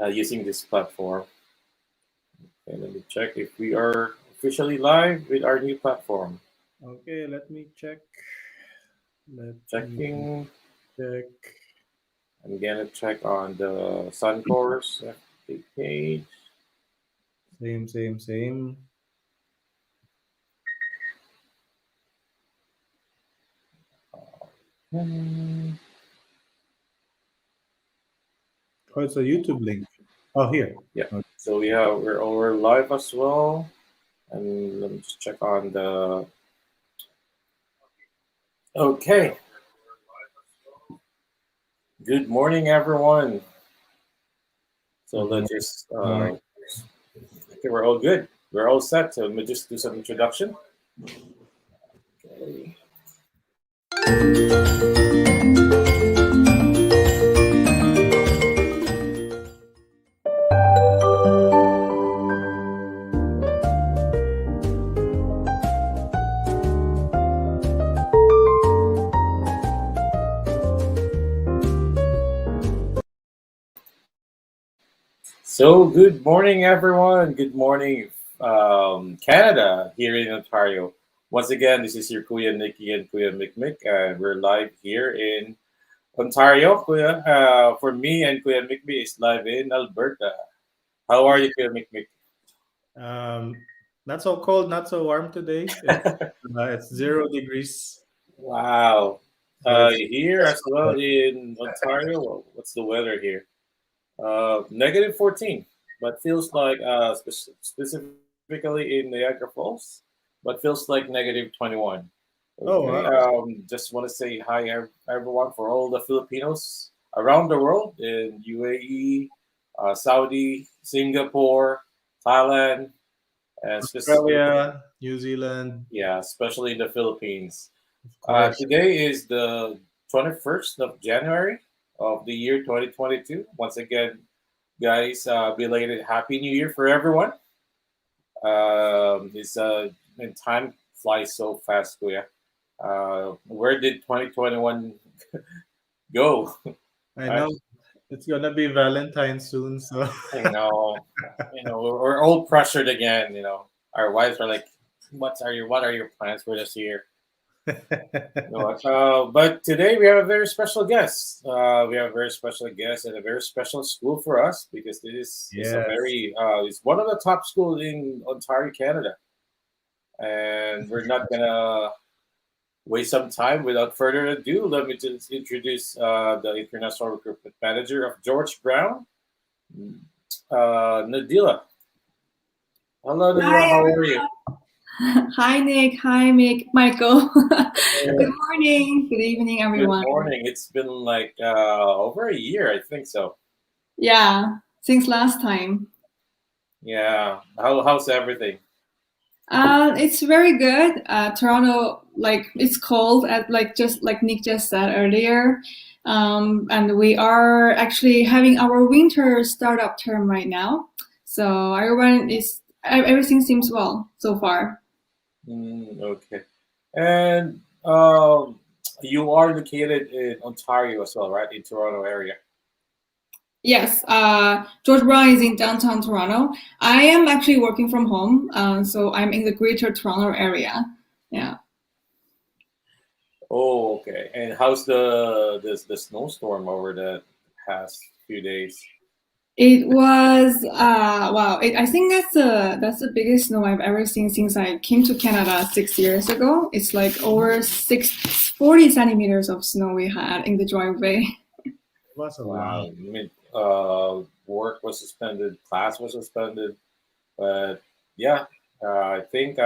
using this platform. And let me check if we are officially live with our new platform. Okay, let me check. Let me Checking. check. I'm gonna check on the Sun-Cor's page. Same. Hmm. Oh, it's a YouTube link. Oh, here. Yeah. Okay. So we're live as well. And let me just check on the. Okay. Good morning, everyone. So Good let's morning. just. Morning. Okay, we're all good. We're all set. So let me just do some introduction. Okay. So good morning, everyone. Good morning, Canada, here in Ontario. Once again, this is your Kuya Nikki and Kuya Mikmik, and we're live here in Ontario. Kuya, for me and Kuya Mikmik is live in Alberta. How are you, Kuya Mikmik? Um, Not so cold, not so warm today. It's 0 degrees, Wow. so it's Here as well in Ontario, what's the weather here? Negative 14, but feels like specifically in Niagara Falls, but feels like negative 21. oh Okay. wow. Just want to say hi, everyone, for all the Filipinos around the world in UAE, Saudi, Singapore, Thailand, and Australia, New Zealand, yeah, especially in the Philippines. of course. Today is the 21st of January of the year 2022. Once again, guys, belated Happy New Year for everyone. It's and time flies so fast, Kuya. Where did 2021 go? I Right? know it's gonna be Valentine soon, so You know, we're all pressured again. Our wives are like, What are your plans for this year?" But today we have a very special guest. We have a very special guest and a very special school for us because this is a yes, very it's one of the top schools in Ontario, Canada. And we're not gonna waste some time. Without further ado, let me just introduce the international recruitment manager of George Brown, Nadila. Hello, Nadila. Hi, How are you? hi Nick. Hi, Michael. Good morning. Good evening, Good everyone. morning. It's been like over a year, I think so. Yeah, since last time. Yeah. How's everything? It's very good. Toronto, like it's cold, at just like Nick just said earlier. And we are actually having our winter startup term right now. So everything seems well so far. Okay. And you are located in Ontario as well, right? In Toronto area. Yes, George Brown is in downtown Toronto. I am actually working from home, so I'm in the Greater Toronto area. Yeah, Oh, okay. And how's the snowstorm over the past few days? it was wow. I think that's the biggest snow I've ever seen since I came to Canada 6 years ago. It's like over 40 centimeters of snow we had in the driveway. it was a Wow. lot. I mean, work was suspended, class was suspended, but yeah, I think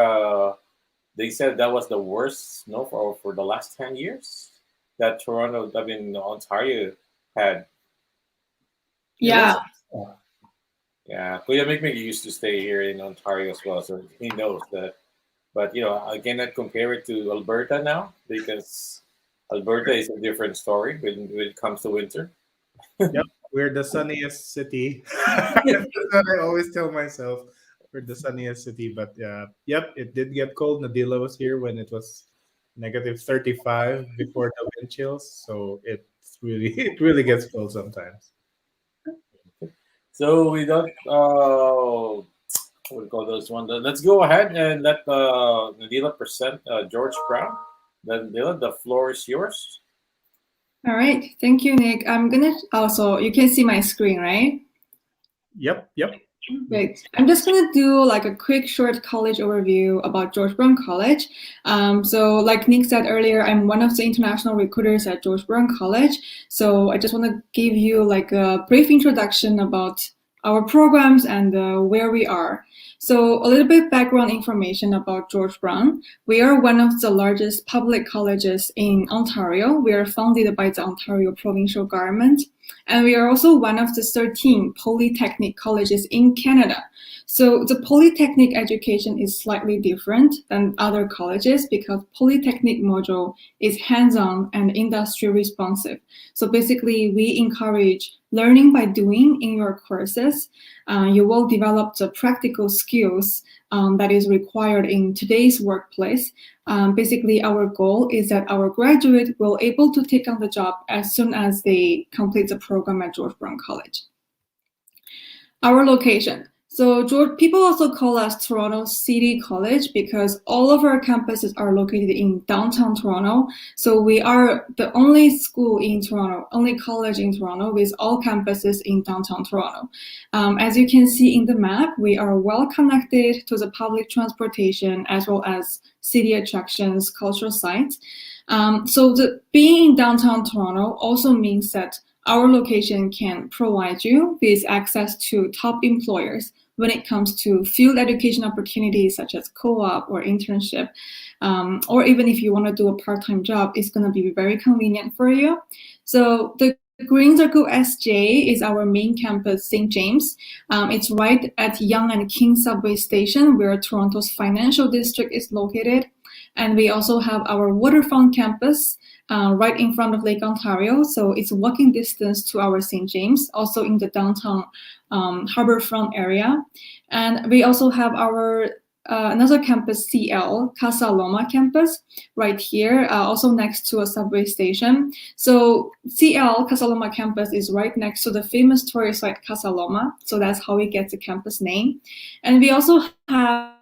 they said that was the worst snow for the last 10 years that Ontario had. It was. Yeah, Yeah, Kuya Mikmik used to stay here in Ontario as well, so he knows that. But I cannot compare it to Alberta now because Alberta is a different story when it comes to winter. Yep, we're the sunniest city. That's what I always tell myself. We're the sunniest city, but yep, it did get cold. Nadila was here when it was -35 before the wind chills, so it's really it really gets cold sometimes. So we don't what do we call those one? Let's go ahead and let Nadila present George Brown. Then Nadila, the floor is yours. All right. Thank you, Nick. I'm gonna also, you can see my screen, right? Yep. Great. I'm just going to do like a quick short college overview about George Brown College. So like Nick said earlier, I'm one of the international recruiters at George Brown College. So I just want to give you like a brief introduction about our programs and where we are. So a little bit background information about George Brown. We are one of the largest public colleges in Ontario. We are funded by the Ontario provincial government. And we are also one of the 13 polytechnic colleges in Canada. So the polytechnic education is slightly different than other colleges because polytechnic module is hands-on and industry responsive. So basically, we encourage learning by doing in your courses. You will develop the practical skills that is required in today's workplace. Basically, our goal is that our graduate will able to take on the job as soon as they complete the program at George Brown College. Our location. So people also call us Toronto City College because all of our campuses are located in downtown Toronto. So we are the only school in Toronto, only college in Toronto with all campuses in downtown Toronto. As you can see in the map, we are well connected to the public transportation as well as city attractions, cultural sites. So being in downtown Toronto also means that our location can provide you with access to top employers when it comes to field education opportunities such as co-op or internship, or even if you want to do a part-time job, it's going to be very convenient for you. So the Green Circle SJ is our main campus, St. James. It's right at Yonge and King subway station where Toronto's financial district is located. And we also have our waterfront campus right in front of Lake Ontario. So it's walking distance to our St. James, also in the downtown harborfront area. And we also have our another campus, CL, Casa Loma campus, right here, also next to a subway station. So CL, Casa Loma campus is right next to the famous tourist site, Casa Loma. So that's how we get the campus name. And we also have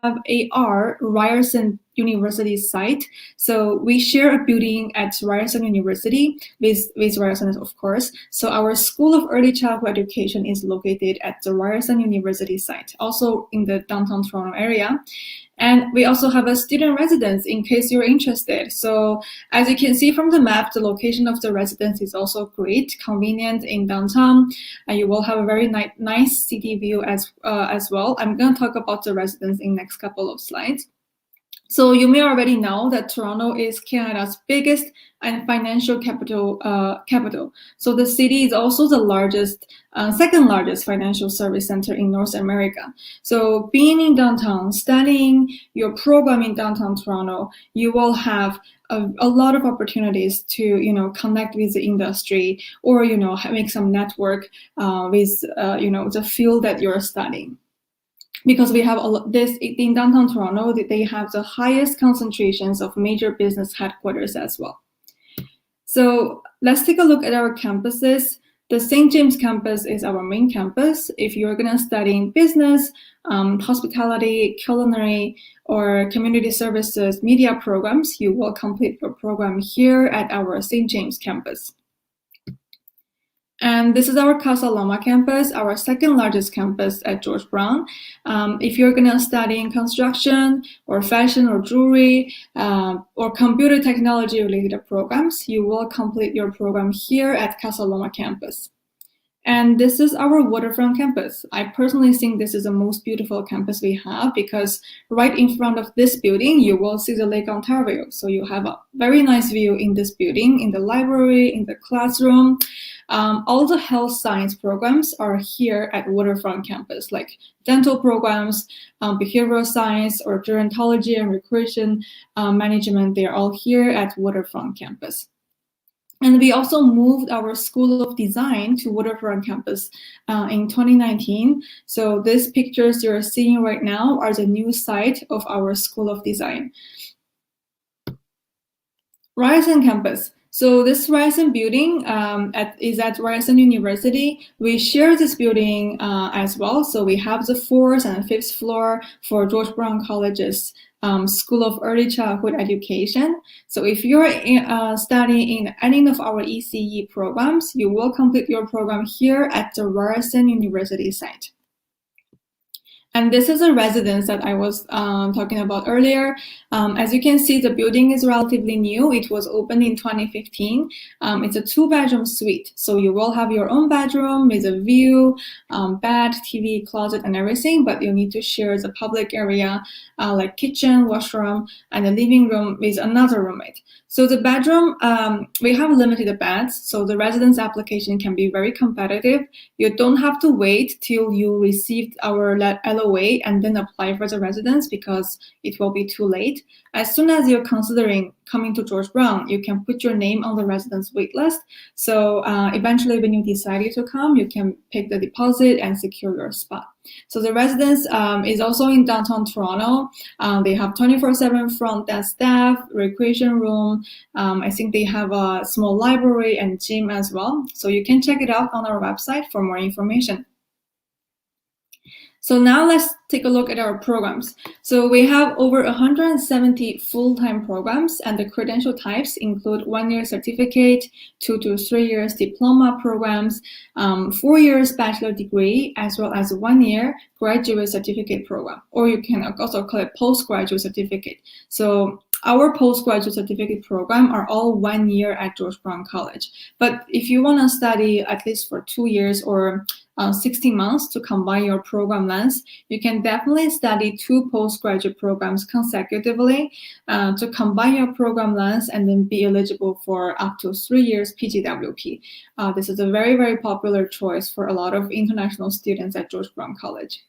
AR, Ryerson University site. So we share a building at Ryerson University with Ryerson, of course. So our School of Early Childhood Education is located at the Ryerson University site, also in the downtown Toronto area. And we also have a student residence in case you're interested. So as you can see from the map, the location of the residence is also great, convenient in downtown. And you will have a very nice city view as well. I'm going to talk about the residence in next couple of slides. So you may already know that Toronto is Canada's biggest and financial capital. So the city is also the second largest financial service center in North America. So being in downtown, studying your program in downtown Toronto, you will have a lot of opportunities to connect with the industry or make some network with the field that you're studying. Because we have this in downtown Toronto, they have the highest concentrations of major business headquarters as well. So let's take a look at our campuses. The St. James campus is our main campus. If you're going to study business, hospitality, culinary, or community services media programs, you will complete your program here at our St. James campus. And this is our Casa Loma campus, our second largest campus at George Brown. If you're going to study in construction or fashion or jewelry or computer technology related programs, you will complete your program here at Casa Loma campus. And this is our waterfront campus. I personally think this is the most beautiful campus we have because right in front of this building, you will see the Lake Ontario. So you have a very nice view in this building, in the library, in the classroom. All the health science programs are here at waterfront campus, like dental programs, behavioral science, or gerontology and recreation management. They're all here at waterfront campus. And we also moved our School of Design to Waterfront Campus in 2019. So these pictures you're seeing right now are the new site of our School of Design. Ryerson Campus. So this Ryerson building is at Ryerson University. We share this building as well. So we have the 4th and 5th floor for George Brown College's School of Early Childhood Education. So if you're studying in any of our ECE programs, you will complete your program here at the Ryerson University site. And this is a residence that I was talking about earlier. As you can see, the building is relatively new. It was opened in 2015. It's a 2-bedroom suite. So you will have your own bedroom with a view, bed, TV, closet, and everything, but you need to share the public area like kitchen, washroom, and the living room with another roommate. So the bedroom, we have limited beds, so the residence application can be very competitive. You don't have to wait till you received our LOA and then apply for the residence because it will be too late. As soon as you're considering coming to George Brown, you can put your name on the residence waitlist. So eventually when you decide to come, you can pick the deposit and secure your spot. So the residence is also in downtown Toronto. They have 24/7 front desk staff, recreation room. I think they have a small library and gym as well. So you can check it out on our website for more information. So now let's take a look at our programs. So we have over 170 full-time programs, and the credential types include 1-year certificate, 2 to 3 years diploma programs, 4 years bachelor degree, as well as 1-year graduate certificate program, or you can also call it postgraduate certificate. So our postgraduate certificate program are all 1 year at George Brown College. But if you want to study at least for 2 years or 16 months to combine your program lengths, you can definitely study 2 postgraduate programs consecutively to combine your program lengths and then be eligible for up to 3 years PGWP. This is a very, very popular choice for a lot of international students at George Brown College.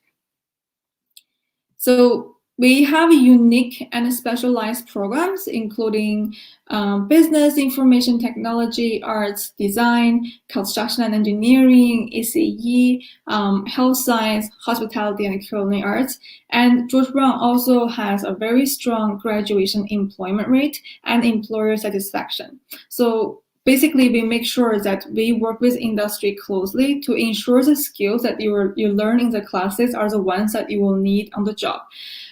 So we have unique and specialized programs, including business, information technology, arts, design, construction and engineering, ECE, health science, hospitality, and culinary arts. And George Brown also has a very strong graduation employment rate and employer satisfaction. So basically, we make sure that we work with industry closely to ensure the skills that you learn in the classes are the ones that you will need on the job.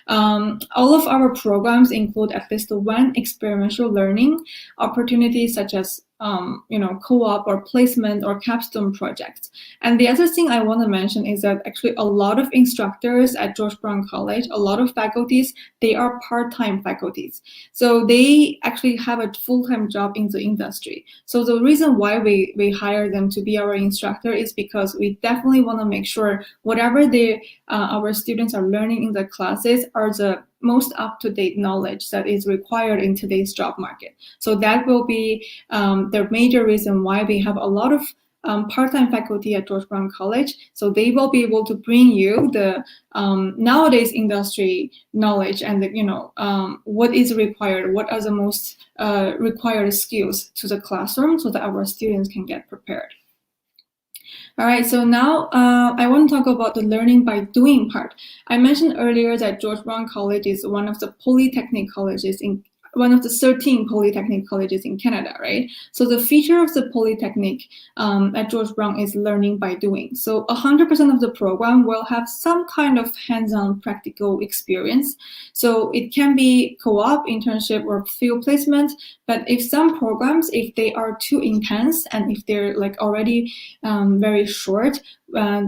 All of our programs include at least one experiential learning opportunities, such as co-op or placement or capstone projects. And the other thing I want to mention is that actually a lot of instructors at George Brown College, a lot of faculties, they are part-time faculties. So they actually have a full-time job in the industry. So the reason why we hire them to be our instructor is because we definitely want to make sure whatever our students are learning in the classes are the most up-to-date knowledge that is required in today's job market. So that will be the major reason why we have a lot of part-time faculty at George Brown College. So they will be able to bring you the nowadays industry knowledge and what is required, what are the most required skills to the classroom so that our students can get prepared. All right, so now I want to talk about the learning by doing part. I mentioned earlier that George Brown College is one of the polytechnic colleges one of the 13 polytechnic colleges in Canada, right? So the feature of the polytechnic at George Brown is learning by doing. So 100% of the program will have some kind of hands-on practical experience. So it can be co-op, internship, or field placement. But if some programs, if they are too intense and if they're like already very short,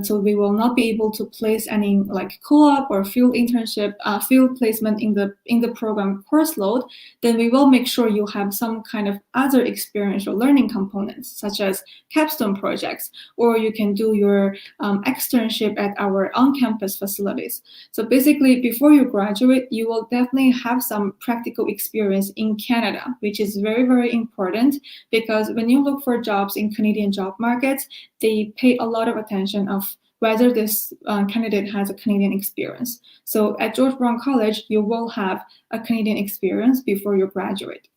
so we will not be able to place any like co-op or field internship, field placement in the program course load, then we will make sure you have some kind of other experiential learning components, such as capstone projects, or you can do your externship at our on-campus facilities. So basically, before you graduate, you will definitely have some practical experience in Canada, which is very, very important, because when you look for jobs in Canadian job markets, they pay a lot of attention of whether this candidate has a Canadian experience. So at George Brown College, you will have a Canadian experience before you graduate.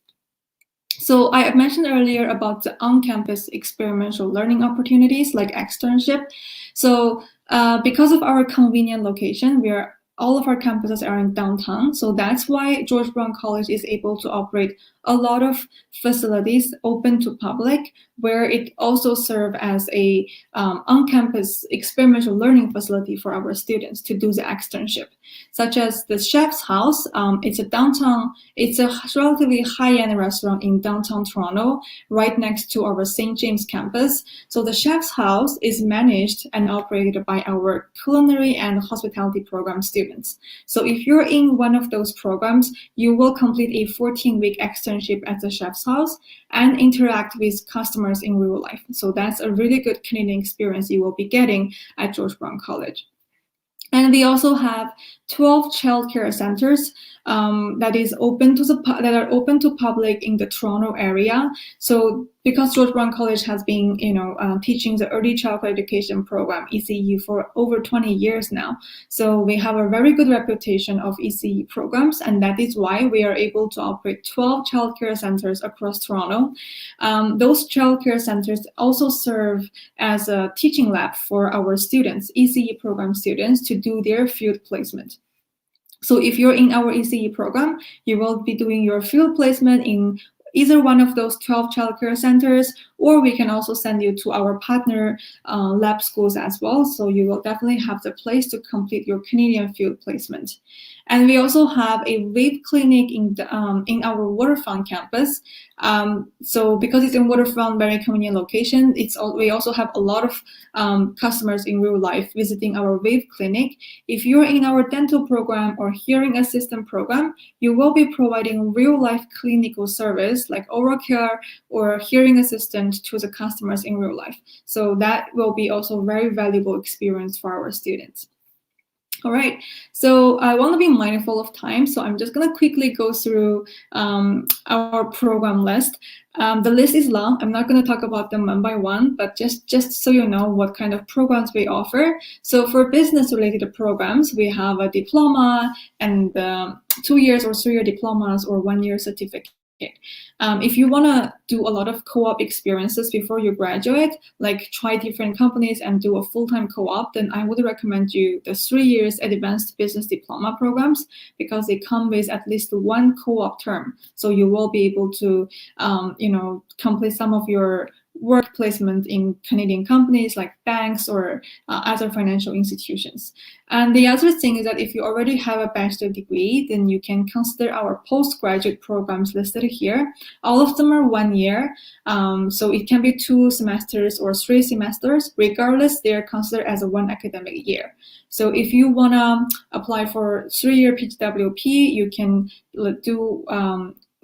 So I mentioned earlier about the on-campus experiential learning opportunities like externship. So because of our convenient location, we are all of our campuses are in downtown. So that's why George Brown College is able to operate a lot of facilities open to public, where it also serve as a on-campus experiential learning facility for our students to do the externship, such as the Chef's House. It's a relatively high-end restaurant in downtown Toronto, right next to our St. James campus. So the Chef's House is managed and operated by our culinary and hospitality program students. So if you're in one of those programs, you will complete a 14-week externship at the Chef's House and interact with customers in real life. So that's a really good Canadian experience you will be getting at George Brown College. And we also have 12 childcare centers that are open to public in the Toronto area. So because George Brown College has been, teaching the early childhood education program (ECE) for over 20 years now, so we have a very good reputation of ECE programs, and that is why we are able to operate 12 childcare centers across Toronto. Those childcare centers also serve as a teaching lab for our students, ECE program students, to do their field placement. So if you're in our ECE program, you will be doing your field placement in either one of those 12 childcare centers, or we can also send you to our partner lab schools as well. So you will definitely have the place to complete your Canadian field placement. And we also have a vape clinic in our waterfront campus. So because it's in waterfront, very convenient location, we also have a lot of customers in real life visiting our vape clinic. If you're in our dental program or hearing assistant program, you will be providing real life clinical service like oral care or hearing assistant to the customers in real life. So that will be also very valuable experience for our students. All right, so I want to be mindful of time, so I'm just going to quickly go through our program list. The list is long. I'm not going to talk about them one by one, but just so you know what kind of programs we offer. So for business-related programs, we have a diploma and 2 years or 3-year diplomas or 1-year certificate. If you want to do a lot of co-op experiences before you graduate, like try different companies and do a full-time co-op, then I would recommend you the 3 years advanced business diploma programs, because they come with at least one co-op term. So you will be able to, complete some of your work placement in Canadian companies like banks or other financial institutions. And the other thing is that if you already have a bachelor degree, then you can consider our postgraduate programs listed here. All of them are 1 year, so it can be 2 semesters or 3 semesters. Regardless, they are considered as a 1 academic year. So if you want to apply for 3-year PGWP, you can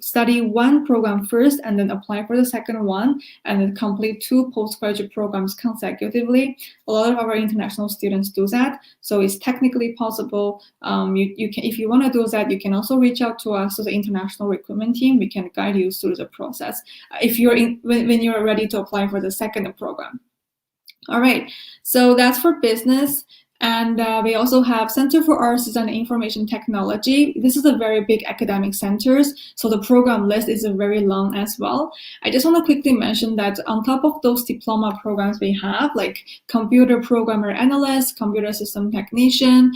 study one program first and then apply for the second one, and then complete 2 postgraduate programs consecutively. A lot of our international students do that, so it's technically possible. You can, if you want to do that, you can also reach out to us, to the international recruitment team. We can guide you through the process if you're when you're ready to apply for the second program. All right, so that's for business. And we also have Center for Arts and Information Technology. This is a very big academic centers, so the program list is very long as well. I just want to quickly mention that on top of those diploma programs we have, like computer programmer analyst, computer system technician,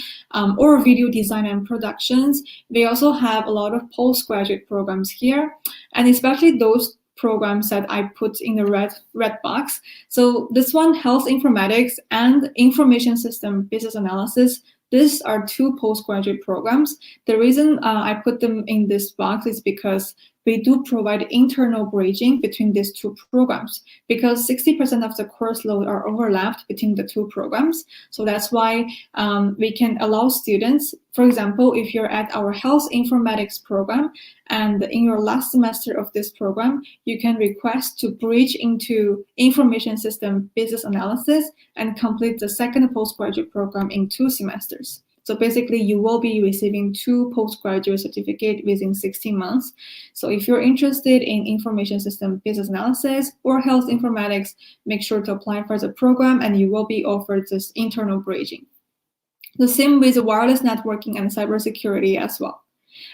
or video design and productions, we also have a lot of postgraduate programs here, and especially those programs that I put in the red box. So this one, health informatics and information system business analysis, these are 2 postgraduate programs. The reason I put them in this box is because we do provide internal bridging between these 2 programs, because 60% of the course load are overlapped between the 2 programs. So that's why we can allow students, for example, if you're at our health informatics program and in your last semester of this program, you can request to bridge into information system business analysis and complete the second postgraduate program in 2 semesters. So basically, you will be receiving 2 postgraduate certificates within 16 months. So if you're interested in information system business analysis or health informatics, make sure to apply for the program, and you will be offered this internal bridging. The same with wireless networking and cybersecurity as well.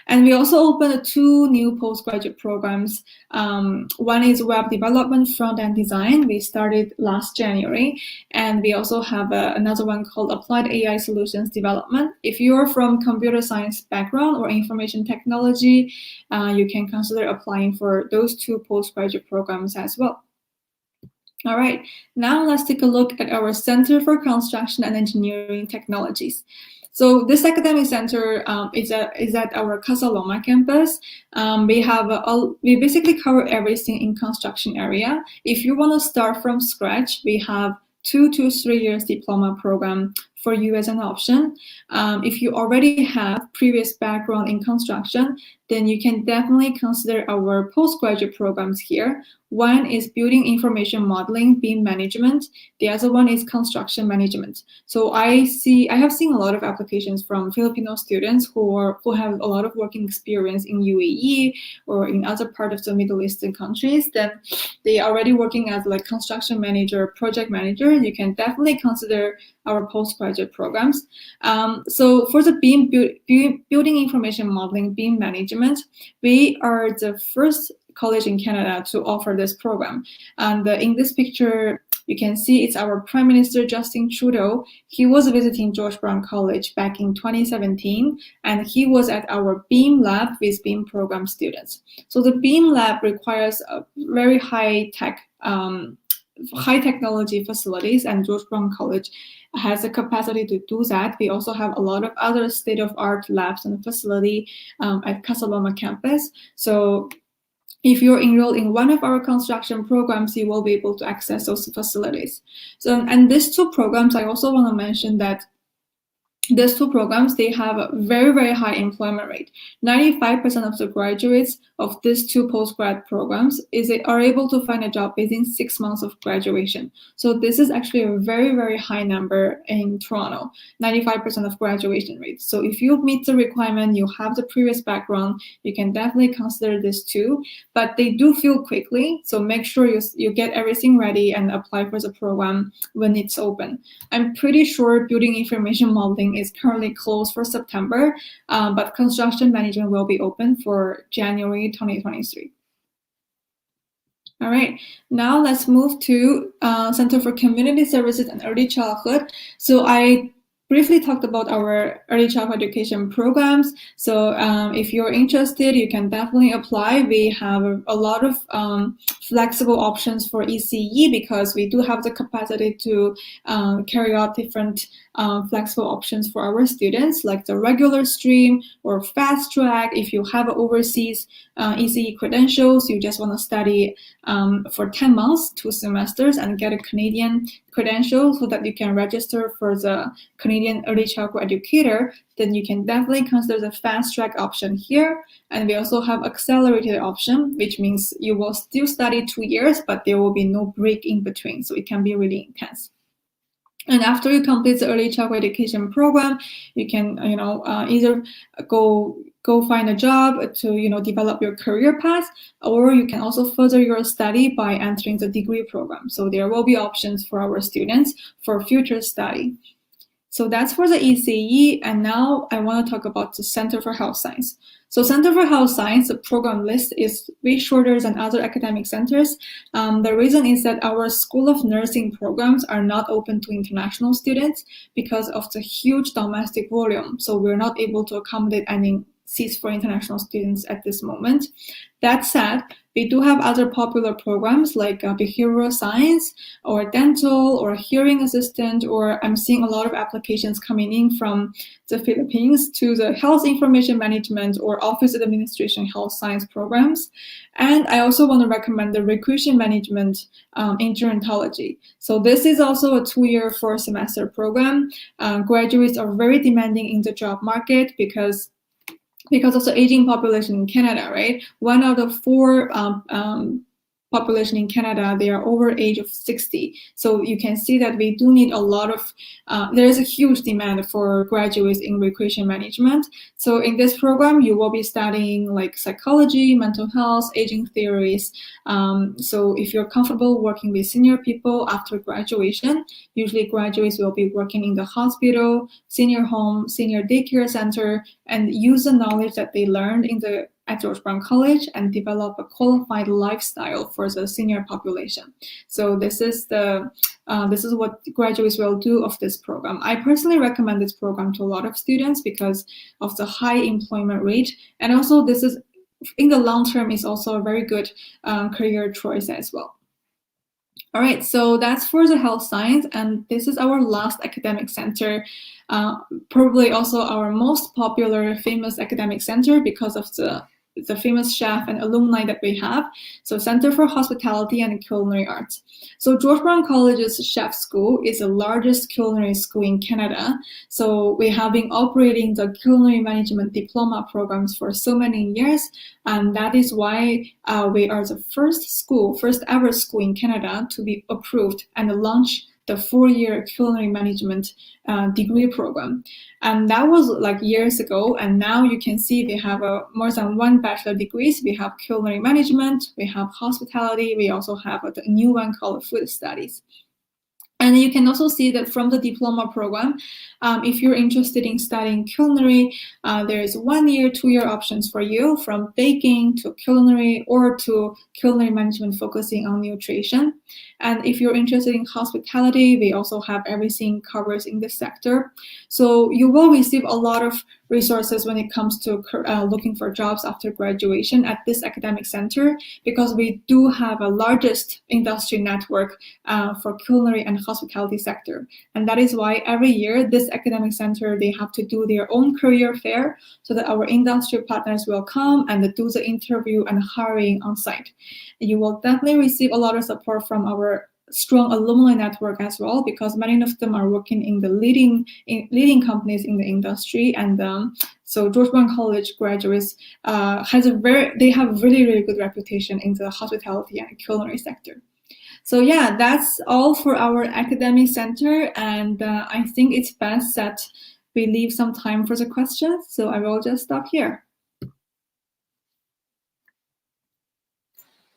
And we also opened 2 new postgraduate programs. One is web development front-end design. We started last January. And we also have another one called applied AI solutions development. If you're from computer science background or information technology, you can consider applying for those 2 postgraduate programs as well. All right, now let's take a look at our Center for Construction and Engineering Technologies. So this academic center is at our Casa Loma campus. We basically cover everything in construction area. If you want to start from scratch, we have 2 to 3 years diploma program for you as an option. If you already have previous background in construction, then you can definitely consider our postgraduate programs here. One is building information modeling, BIM management. The other one is construction management. So I have seen a lot of applications from Filipino students who have a lot of working experience in UAE or in other parts of the Middle Eastern countries. Then they are already working as like construction manager, project manager. You can definitely consider our postgraduate programs. So for the building information modeling, BIM management, we are the first college in Canada to offer this program. And in this picture, you can see it's our Prime Minister Justin Trudeau. He was visiting George Brown College back in 2017, and he was at our BIM lab with BIM program students. So the BIM lab requires a very high technology facilities, and George Brown College has the capacity to do that. We also have a lot of other state-of-art labs and facility at Casa Loma campus. So if you're enrolled in one of our construction programs, you will be able to access those facilities. So, and these 2 programs, I also want to mention that these 2 programs, they have a very, very high employment rate. 95% of the graduates of these 2 postgrad programs are able to find a job within 6 months of graduation. So this is actually a very, very high number in Toronto, 95% of graduation rate. So if you meet the requirement, you have the previous background, you can definitely consider this too. But they do fill quickly, so make sure you get everything ready and apply for the program when it's open. I'm pretty sure building information modeling is currently closed for September, but construction management will be open for January 2023. All right, now let's move to Center for Community Services and Early Childhood. So I briefly talked about our early childhood education programs. So if you're interested, you can definitely apply. We have a lot of flexible options for ECE because we do have the capacity to carry out different flexible options for our students, like the regular stream or fast track. If you have overseas ECE credentials, you just want to study for 10 months, 2 semesters, and get a Canadian credential so that you can register for the Canadian Early Childhood Educator, then you can definitely consider the fast track option here. And we also have accelerated option, which means you will still study 2 years, but there will be no break in between. So it can be really intense. And after you complete the early childhood education program, you can, either go find a job to, develop your career path, or you can also further your study by entering the degree program. So there will be options for our students for future study. So that's for the ECE, and now I want to talk about the Center for Health Science. So Center for Health Science, the program list is way shorter than other academic centers. The reason is that our School of Nursing programs are not open to international students because of the huge domestic volume. So we're not able to accommodate any seats for international students at this moment. That said, we do have other popular programs like behavioral science or dental or hearing assistant, or I'm seeing a lot of applications coming in from the Philippines to the health information management or office administration health science programs. And I also want to recommend the recreation management in gerontology. So this is also a 2-year, 4-semester program. Graduates are very demanding in the job market because of the aging population in Canada, right? 1 out of 4 population in Canada, they are over age of 60. So you can see that we do need a lot of, there is a huge demand for graduates in recreation management. So in this program, you will be studying like psychology, mental health, aging theories. So if you're comfortable working with senior people after graduation, usually graduates will be working in the hospital, senior home, senior daycare center, and use the knowledge that they learned at George Brown College and develop a qualified lifestyle for the senior population. So this is what graduates will do of this program. I personally recommend this program to a lot of students because of the high employment rate, and also this is in the long term is also a very good career choice as well. All right, so that's for the health science, and this is our last academic center, probably also our most popular, famous academic center because of the famous chef and alumni that we have. So Center for Hospitality and Culinary Arts. So George Brown College's chef school is the largest culinary school in Canada. So we have been operating the culinary management diploma programs for so many years. And that is why we are the first ever school in Canada to be approved and launch the 4-year culinary management degree program. And that was like years ago. And now you can see they have more than 1 bachelor degrees. We have culinary management, we have hospitality, we also have a new one called food studies. And you can also see that from the diploma program, if you're interested in studying culinary, there is 1 year, 2-year options for you, from baking to culinary or to culinary management focusing on nutrition. And if you're interested in hospitality, we also have everything covered in this sector. So you will receive a lot of resources when it comes to looking for jobs after graduation at this academic center, because we do have a largest industry network for culinary and hospitality sector. And that is why every year this academic center, they have to do their own career fair so that our industry partners will come and do the interview and hiring on site. You will definitely receive a lot of support from our strong alumni network as well, because many of them are working in the leading companies in the industry. And so George Brown College graduates have a really good reputation in the hospitality and culinary sector. So yeah, that's all for our academic center, and I think it's best that we leave some time for the questions. So I will just stop here.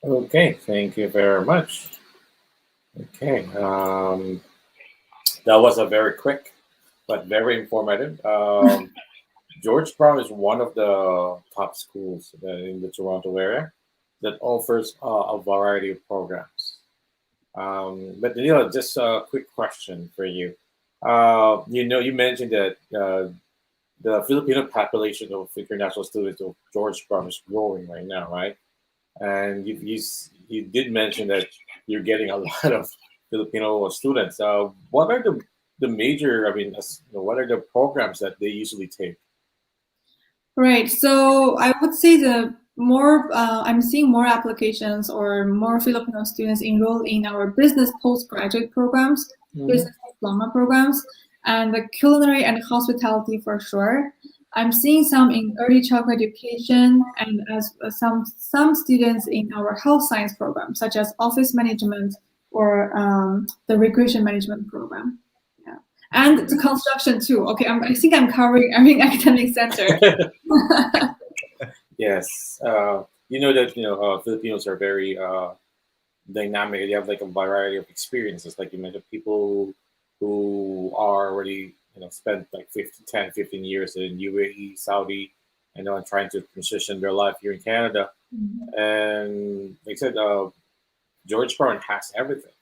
Okay, thank you very much. Okay, that was a very quick but very informative. George Brown is one of the top schools in the Toronto area that offers a variety of programs. But Daniela, just a quick question for you. You mentioned that the Filipino population of international students of George Brown is growing right now, right? And you did mention that you're getting a lot of Filipino students. What are the major? What are the programs that they usually take? Right. So I would say I'm seeing more applications or more Filipino students enroll in our business postgraduate programs, business diploma programs, and the culinary and hospitality for sure. I'm seeing some in early childhood education, and as some students in our health science program, such as office management or the recreation management program. Yeah, and the construction too. Okay, I think I'm covering every academic center. Yes, you know that Filipinos are very dynamic. They have like a variety of experiences, like you mentioned, people who are already spent like 10, 15 years in UAE, Saudi, and trying to transition their life here in Canada. Mhm. And like I said, George Brown has everything,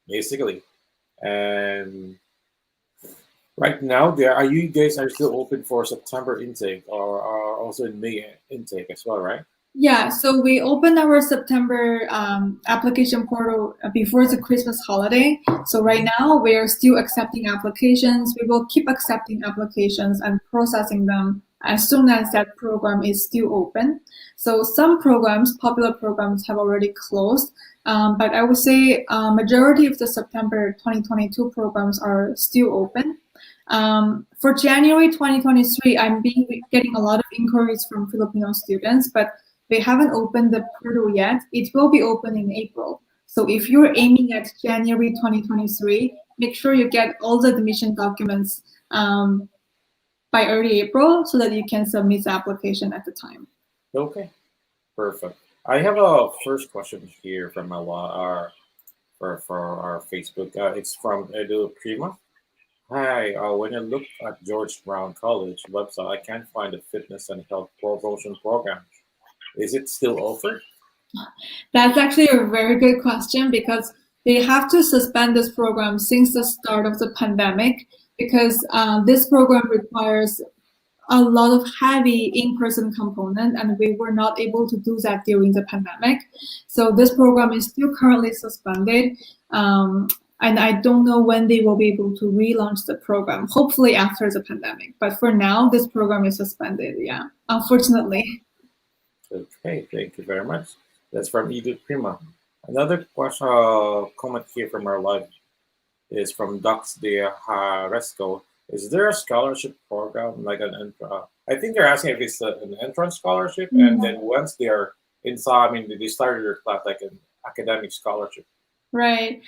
basically. And right now, are you guys are still open for September intake, or are also in May intake as well, right? Yeah, so we opened our September application portal before the Christmas holiday. So right now we are still accepting applications. We will keep accepting applications and processing them as soon as that program is still open. So some programs, popular programs, have already closed. But I would say majority of the September 2022 programs are still open. For January 2023, I'm getting a lot of inquiries from Filipino students, but They haven't opened the portal yet. It will be open in April. So if you're aiming at January 2023, make sure you get all the admission documents by early April so that you can submit the application at the time. Okay, perfect. I have a first question here from our for our Facebook. It's from Edu Prima. Hi, when I look at George Brown College website, I can't find a fitness and health promotion program. Is it still offered? That's actually a very good question because they have to suspend this program since the start of the pandemic because this program requires a lot of heavy in-person component and we were not able to do that during the pandemic. So this program is still currently suspended. And I don't know when they will be able to relaunch the program, hopefully after the pandemic. But for now, this program is suspended, yeah, unfortunately. Okay, thank you very much. That's from Edu Prima. Another question, comment here from our live is from Dux de Haresco. Is there a scholarship program like I think they're asking if it's an entrance scholarship, and then once they are inside, I mean, they started their class like an academic scholarship. Right.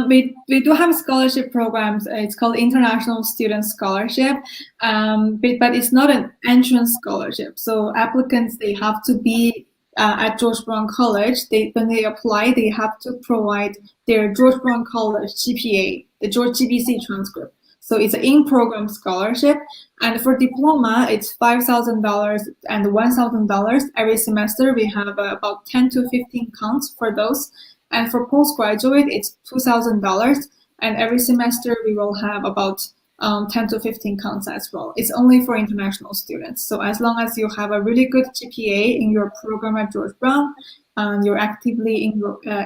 We do have scholarship programs. It's called International Student Scholarship, but it's not an entrance scholarship. So applicants, they have to be at George Brown College. When they apply, they have to provide their George Brown College GPA, the George GBC transcript. So it's an in-program scholarship. And for diploma, it's $5,000 and $1,000 every semester. We have about 10 to 15 counts for those. And for postgraduate, it's $2,000. And every semester, we will have about 10 to 15 counts as well. It's only for international students. So as long as you have a really good GPA in your program at George Brown, and you're actively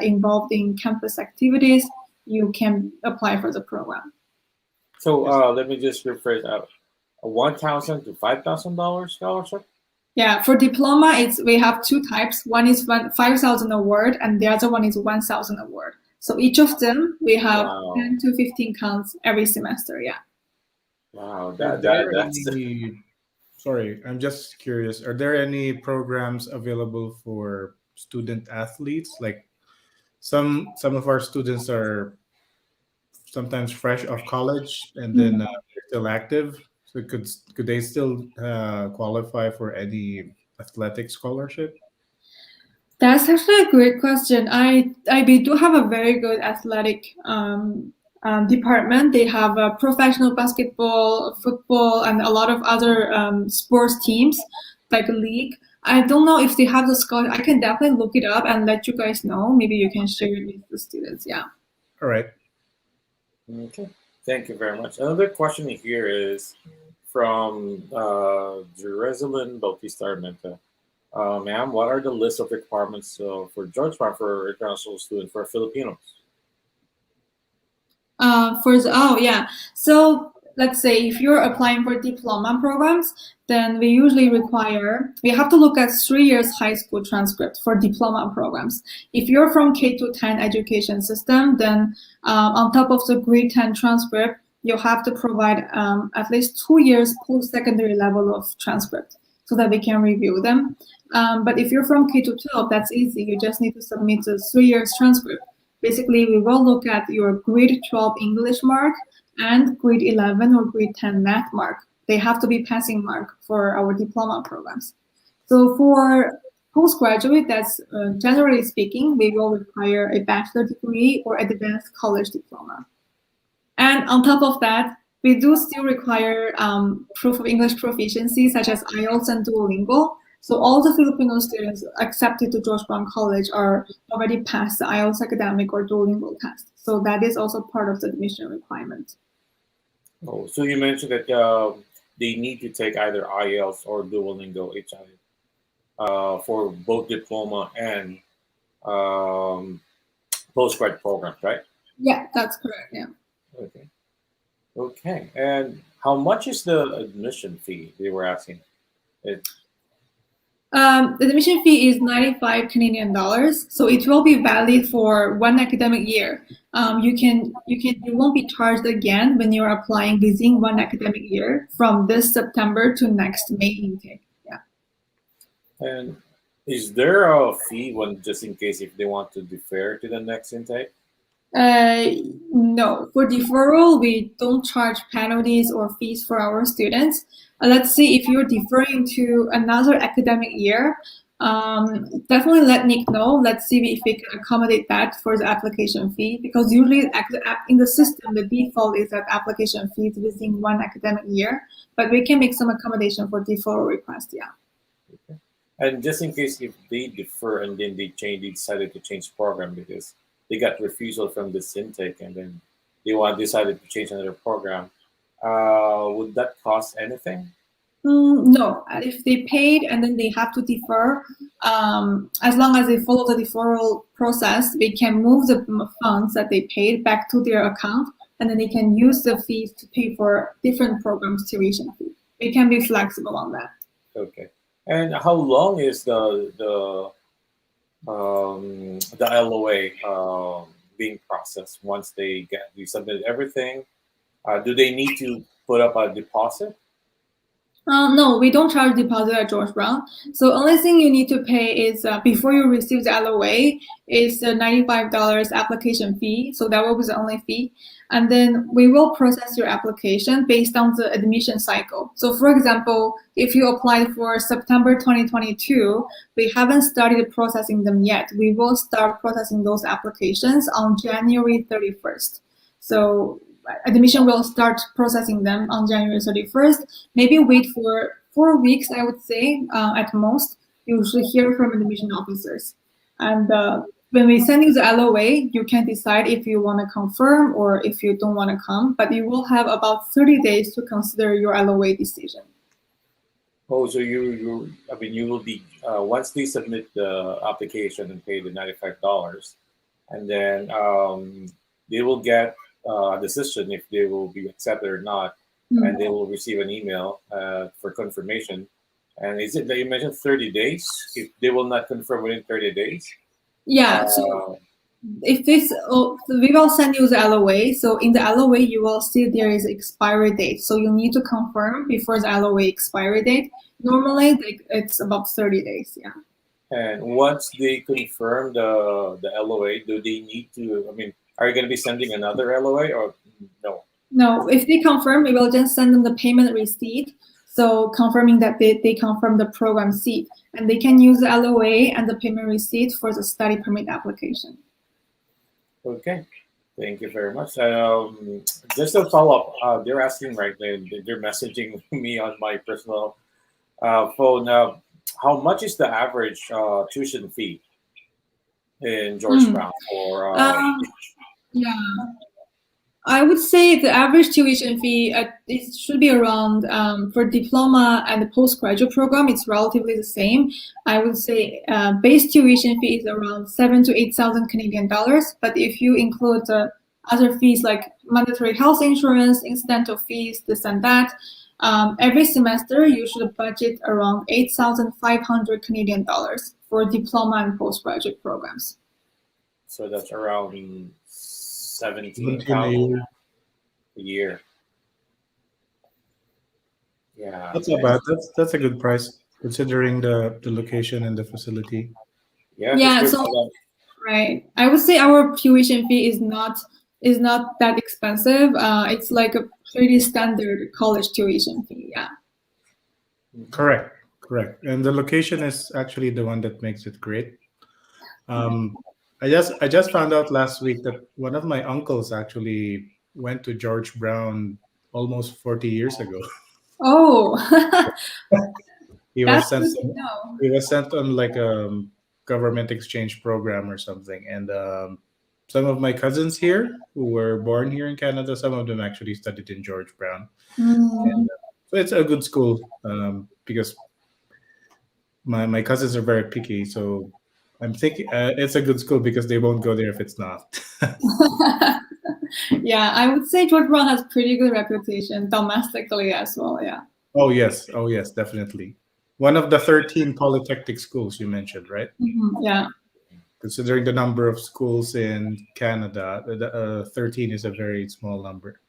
involved in campus activities, you can apply for the program. So let me just rephrase that. A $1,000 to $5,000 scholarship? Yeah, for diploma, we have two types. One is 5,000 award, and the other one is 1,000 award. So each of them, we have 10 to 15 counts every semester. Yeah. Wow, sorry, I'm just curious. Are there any programs available for student athletes? Like some of our students are sometimes fresh off college and then they're still active. So could they still qualify for any athletic scholarship? That's actually a great question. We do have a very good athletic department. They have a professional basketball, football, and a lot of other sports teams, like a league. I don't know if they have the scholarship. I can definitely look it up and let you guys know. Maybe you can share it with the students. Yeah. All right. Okay, thank you very much. Another question here is from Jerusalem Bautista Armenta. Ma'am, what are the list of requirements for George Brown for international students for Filipinos? So let's say if you're applying for diploma programs, then we have to look at 3 years high school transcript for diploma programs. If you're from K-10 education system, then on top of the grade 10 transcript, you'll have to provide at least 2 years post-secondary level of transcript so that we can review them. But if you're from K-12, that's easy. You just need to submit the 3 years transcript. Basically, we will look at your grade 12 English mark and grade 11 or grade 10 math mark. They have to be passing mark for our diploma programs. So for postgraduate, that's generally speaking, we will require a bachelor degree or advanced college diploma. And on top of that, we do still require proof of English proficiency, such as IELTS and Duolingo. So all the Filipino students accepted to George Brown College are already passed the IELTS academic or Duolingo test. So that is also part of the admission requirement. Oh, so you mentioned that they need to take either IELTS or Duolingo for both diploma and postgrad programs, right? Yeah, that's correct. Yeah. Okay. Okay. And how much is the admission fee? They were asking. The admission fee is 95 Canadian dollars, so it will be valid for 1 academic year. You won't be charged again when you're applying within 1 academic year from this September to next May intake. Yeah. And Is there a fee when just in case if they want to defer to the next intake? Uh, no, for deferral, we don't charge penalties or fees for our students. Let's see if you're deferring to another academic year. Definitely let Nick know. Let's see if we can accommodate that for the application fee because usually in the system, the default is that application fees within one academic year, but we can make some accommodation for deferral request. Yeah. And just in case if they defer and then they decided to change program because they got refusal from this intake and then decided to change another program, would that cost anything? No, if they paid and then they have to defer, as long as they follow the deferral process, they can move the funds that they paid back to their account, and then they can use the fees to pay for different programs' tuition fee. We can be flexible on that. Okay. And how long is the LOA being processed once they submit everything? Do they need to put up a deposit? No, we don't charge deposit at George Brown. So only thing you need to pay is before you receive the LOA is the $95 application fee. So that will be the only fee. And then we will process your application based on the admission cycle. So for example, if you applied for September 2022, we haven't started processing them yet. We will start processing those applications on January 31st. So admission will start processing them on January 31st. Maybe wait for 4 weeks, I would say, at most. You should hear from admission officers. And when we send you the LOA, you can decide if you want to confirm or if you don't want to come, but you will have about 30 days to consider your LOA decision. Oh, so I mean, you will be once they submit the application and pay the $95, and then they will get a decision if they will be accepted or not, and they will receive an email for confirmation. And is it that you mentioned 30 days? If they will not confirm within 30 days? Yeah, so if this, we will send you the LOA. So in the LOA, you will see there is expiry date. So you need to confirm before the LOA expiry date. Normally, it's about 30 days. Yeah. And once they confirm the LOA, do they need to? I mean, are you going to be sending another LOA or no? No, if they confirm, we will just send them the payment receipt. So confirming that they confirm the program seat, and they can use the LOA and the payment receipt for the study permit application. Okay, thank you very much. Just a follow up, they're asking right there, they're messaging me on my personal phone. How much is the average tuition fee in George Brown for? Yeah, I would say the average tuition fee it should be around for diploma and the postgraduate program. It's relatively the same. I would say base tuition fee is around 7 to 8,000 Canadian dollars. But if you include other fees like mandatory health insurance, incidental fees, this and that, every semester you should budget around 8,500 Canadian dollars for diploma and postgraduate programs. So that's around 17 17,000 a year. Yeah, That's not bad. That's a good price considering the location and the facility. yeah, Yeah, that's so good. right. I would say our tuition fee is not that expensive. It's like a pretty standard college tuition fee. Yeah. Correct, correct. And the location is actually the one that makes it great. Um, I just found out last week that one of my uncles actually went to George Brown almost 40 years ago. Oh, He was that's sent good to know. he was sent on like a government exchange program or something. And some of my cousins here who were born here in Canada, some of them actually studied in George Brown. Mm. And so it's a good school because my cousins are very picky. So I'm thinking it's a good school because they won't go there if it's not. Yeah, I would say George Brown has pretty good reputation domestically as well. Yeah. Oh yes, definitely. One of the 13 polytechnic schools you mentioned, right? Yeah. Considering the number of schools in Canada, 13 is a very small number.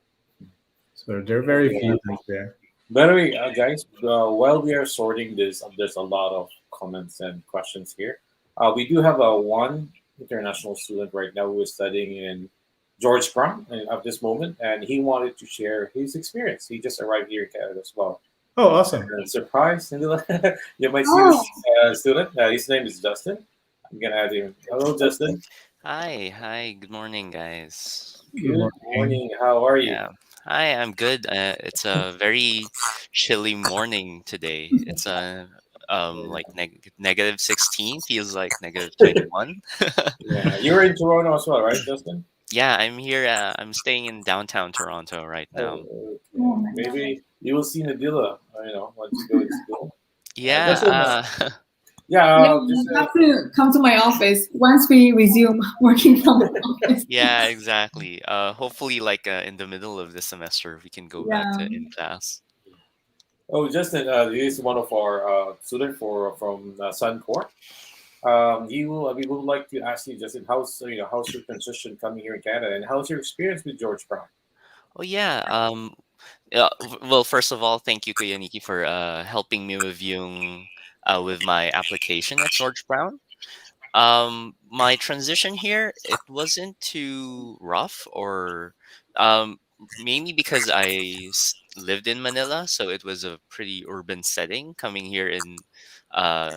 So there are very Yeah. few right there. By the way, guys, while we are sorting this, there's a lot of comments and questions here. We do have one international student right now who is studying in George Brown at this moment, and he wanted to share his experience. He just arrived here in Canada as well. Oh, awesome. Surprise! You might see Oh, this student. His name is Justin. I'm gonna add him. Hello, Justin. Hi, good morning, guys. Good Good morning. morning. How are you? Yeah, hi, I'm good. It's a very chilly morning today. It's like negative 16, feels like negative 21. Yeah, you're in Toronto as well, right, Justin? Yeah, I'm here. I'm staying in downtown Toronto right now. Oh, oh okay. my God. Maybe you will see Nadila, once you go to school. Justin, Yeah, Yeah, just you have to come to my office once we resume working from the office. yeah, exactly. Hopefully, like in the middle of the semester, we can go back Yeah. to in class. oh, Justin, he is one of our student for from Sun-Cor. We would like to ask you, Justin, how's your transition coming here in Canada, and how's your experience with George Brown? Oh yeah. Well, first of all, thank you, Kuya Nikki, for helping me with with my application at George Brown. My transition here, it wasn't too rough or mainly because lived in Manila, so it was a pretty urban setting. Coming here in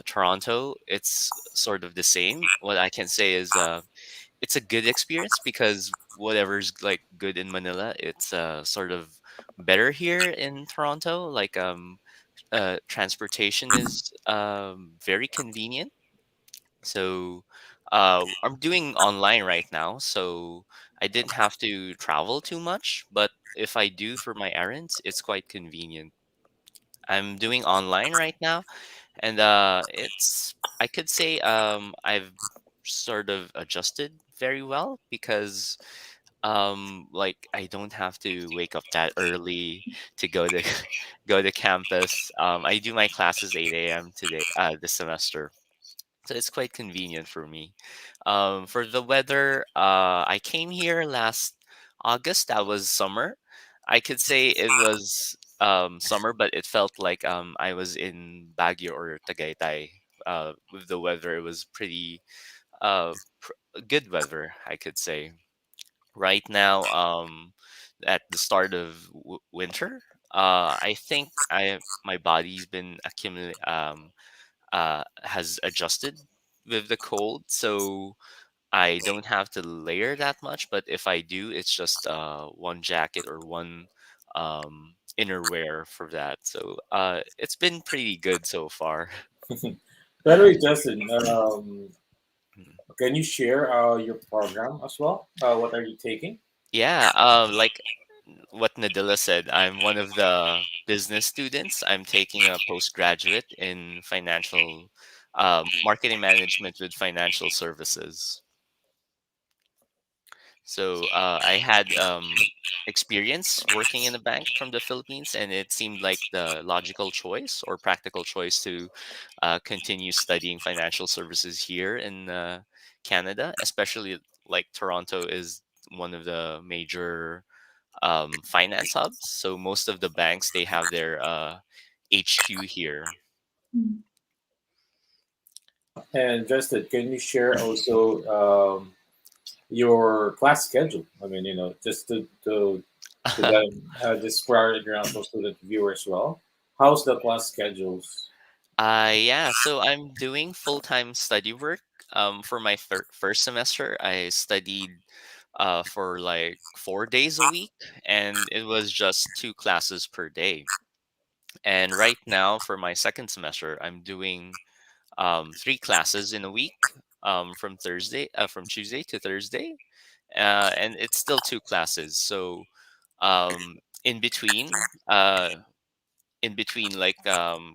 Toronto, it's sort of the same. What I can say is it's a good experience because whatever's like good in Manila, it's sort of better here in Toronto. Like transportation is very convenient, so I'm doing online right now, so I didn't have to travel too much. But if I do for my errands, it's quite convenient. I'm doing online right now, and it's I could say I've sort of adjusted very well because like I don't have to wake up that early to go to go to campus. I do my classes 8 a.m. today this semester, so it's quite convenient for me. For the weather, I came here last August. That was summer. I could say it was summer, but it felt like I was in Baguio or Tagaytay. With the weather, it was pretty good weather, I could say. Right now, at the start of winter, I think I my body's been has adjusted with the cold, so I don't have to layer that much. But if I do, it's just one jacket or one innerwear for that. So it's been pretty good so far. By the way, Justin, Mhm. can you share your program as well? What are you taking? Yeah, like what Nadilla said, I'm one of the business students. I'm taking a postgraduate in financial marketing management with financial services. So I had experience working in a bank from the Philippines, and it seemed like the logical choice or practical choice to continue studying financial services here in Canada, especially like Toronto is one of the major finance hubs. So most of the banks they have their HQ here. And Justin, can you share also your class schedule? Just to them, just for our international student viewer as well. How's the class schedules? Yeah, so I'm doing full-time study work. For my first semester, I studied for like 4 days a week, and it was just two classes per day. And right now, for my second semester, I'm doing three classes in a week, from Tuesday to Thursday, and it's still two classes. So um, in between, in between like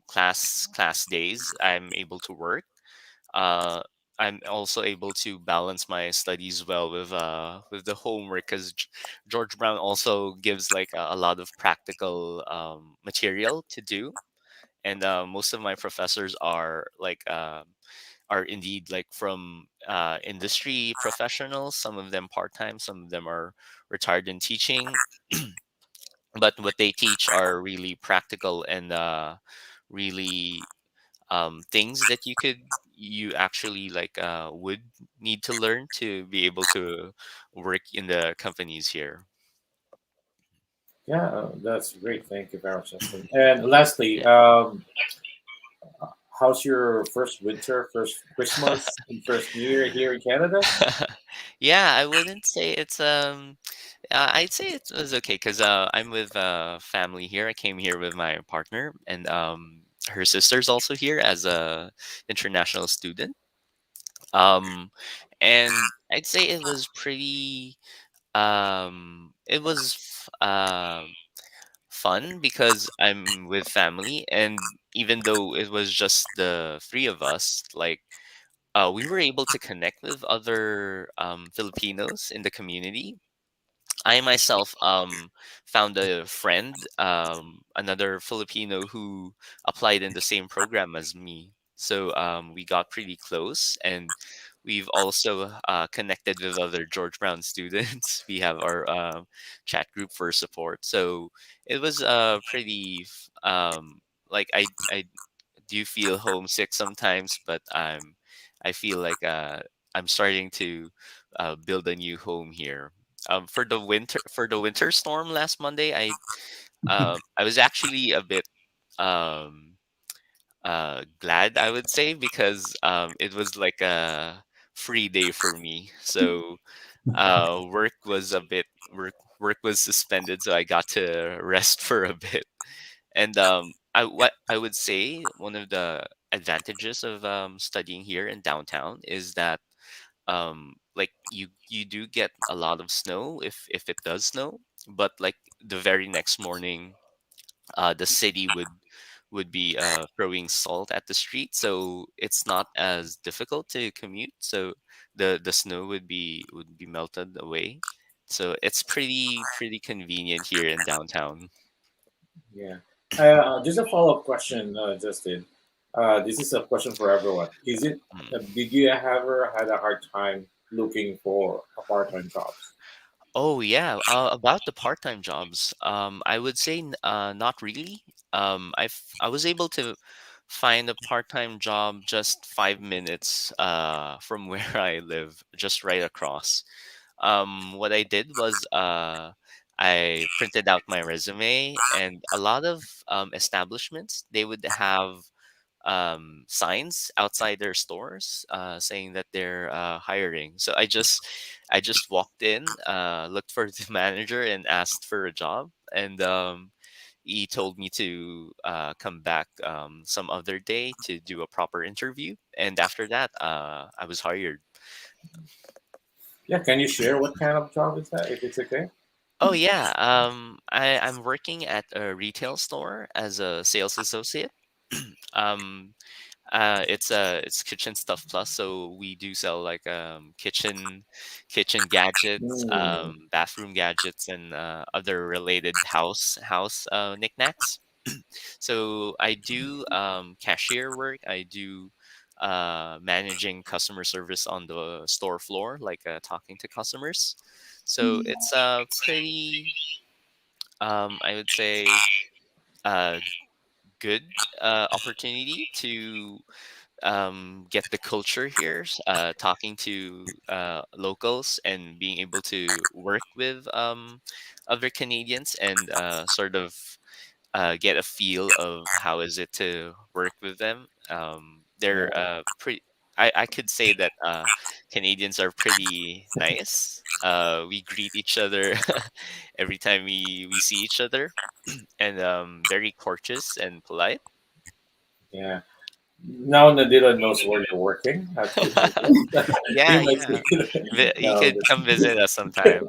class days, I'm able to work. uh I'm also able to balance my studies well with the homework because George Brown also gives like a lot of practical material to do, and most of my professors are indeed like from industry professionals. Some of them part time, some of them are retired in teaching, but what they teach are really practical and really things that you actually like would need to learn to be able to work in the companies here. Yeah, that's great. Thank you very much, Justin. And lastly, Yeah. how's your first winter, first Christmas, and first New Year here in Canada? Yeah, I wouldn't say it's I'd say it was okay because I'm with family here. I came here with my partner, and her sister's also here as a international student. Um, and I'd say it was pretty it was fun because I'm with family, and even though it was just the three of us, like we were able to connect with other Filipinos in the community. I myself found a friend, another Filipino who applied in the same program as me. So we got pretty close, and we've also connected with other George Brown students. We have our chat group for support. So it was like I do feel homesick sometimes, but I feel like I'm starting to build a new home here. For the winter storm last Monday, I was actually a bit um glad, I would say, because it was like a free day for me. So work was a bit work was suspended, so I got to rest for a bit. And what I would say, one of the advantages of studying here in downtown is that like you do get a lot of snow if it does snow, but like the very next morning, the city would be throwing salt at the street, so it's not as difficult to commute. So the snow would be melted away. So it's pretty convenient here in downtown. Yeah. Just a follow-up question, Justin. This is a question for everyone. Is it? Mm. Did you ever had a hard time looking for a part-time jobs? Oh yeah, about the part-time jobs, I would say not really. I was able to find a part-time job just 5 minutes from where I live, just right across. What I did was I printed out my resume, and a lot of establishments, they would have signs outside their stores saying that they're hiring. So I just walked in, looked for the manager, and asked for a job. And he told me to come back some other day to do a proper interview. And after that, I was hired. Yeah. Can you share what kind of job is that, if it's okay? Oh yeah, I'm working at a retail store as a sales associate. um, it's Kitchen Stuff Plus, so we do sell like kitchen gadgets, Mm, bathroom gadgets, and other related house knickknacks. So I do cashier work. I do managing customer service on the store floor, like talking to customers. So it's a pretty I would say uh good opportunity to get the culture here, talking to locals and being able to work with other Canadians, and sort of get a feel of how is it to work with them. They're yeah. pretty. I could say that Canadians are pretty nice. We greet each other every time we see each other, and very courteous and polite. Yeah. Now Nadira knows where you're working. Yeah, We might yeah. see. You No, could come visit us sometime.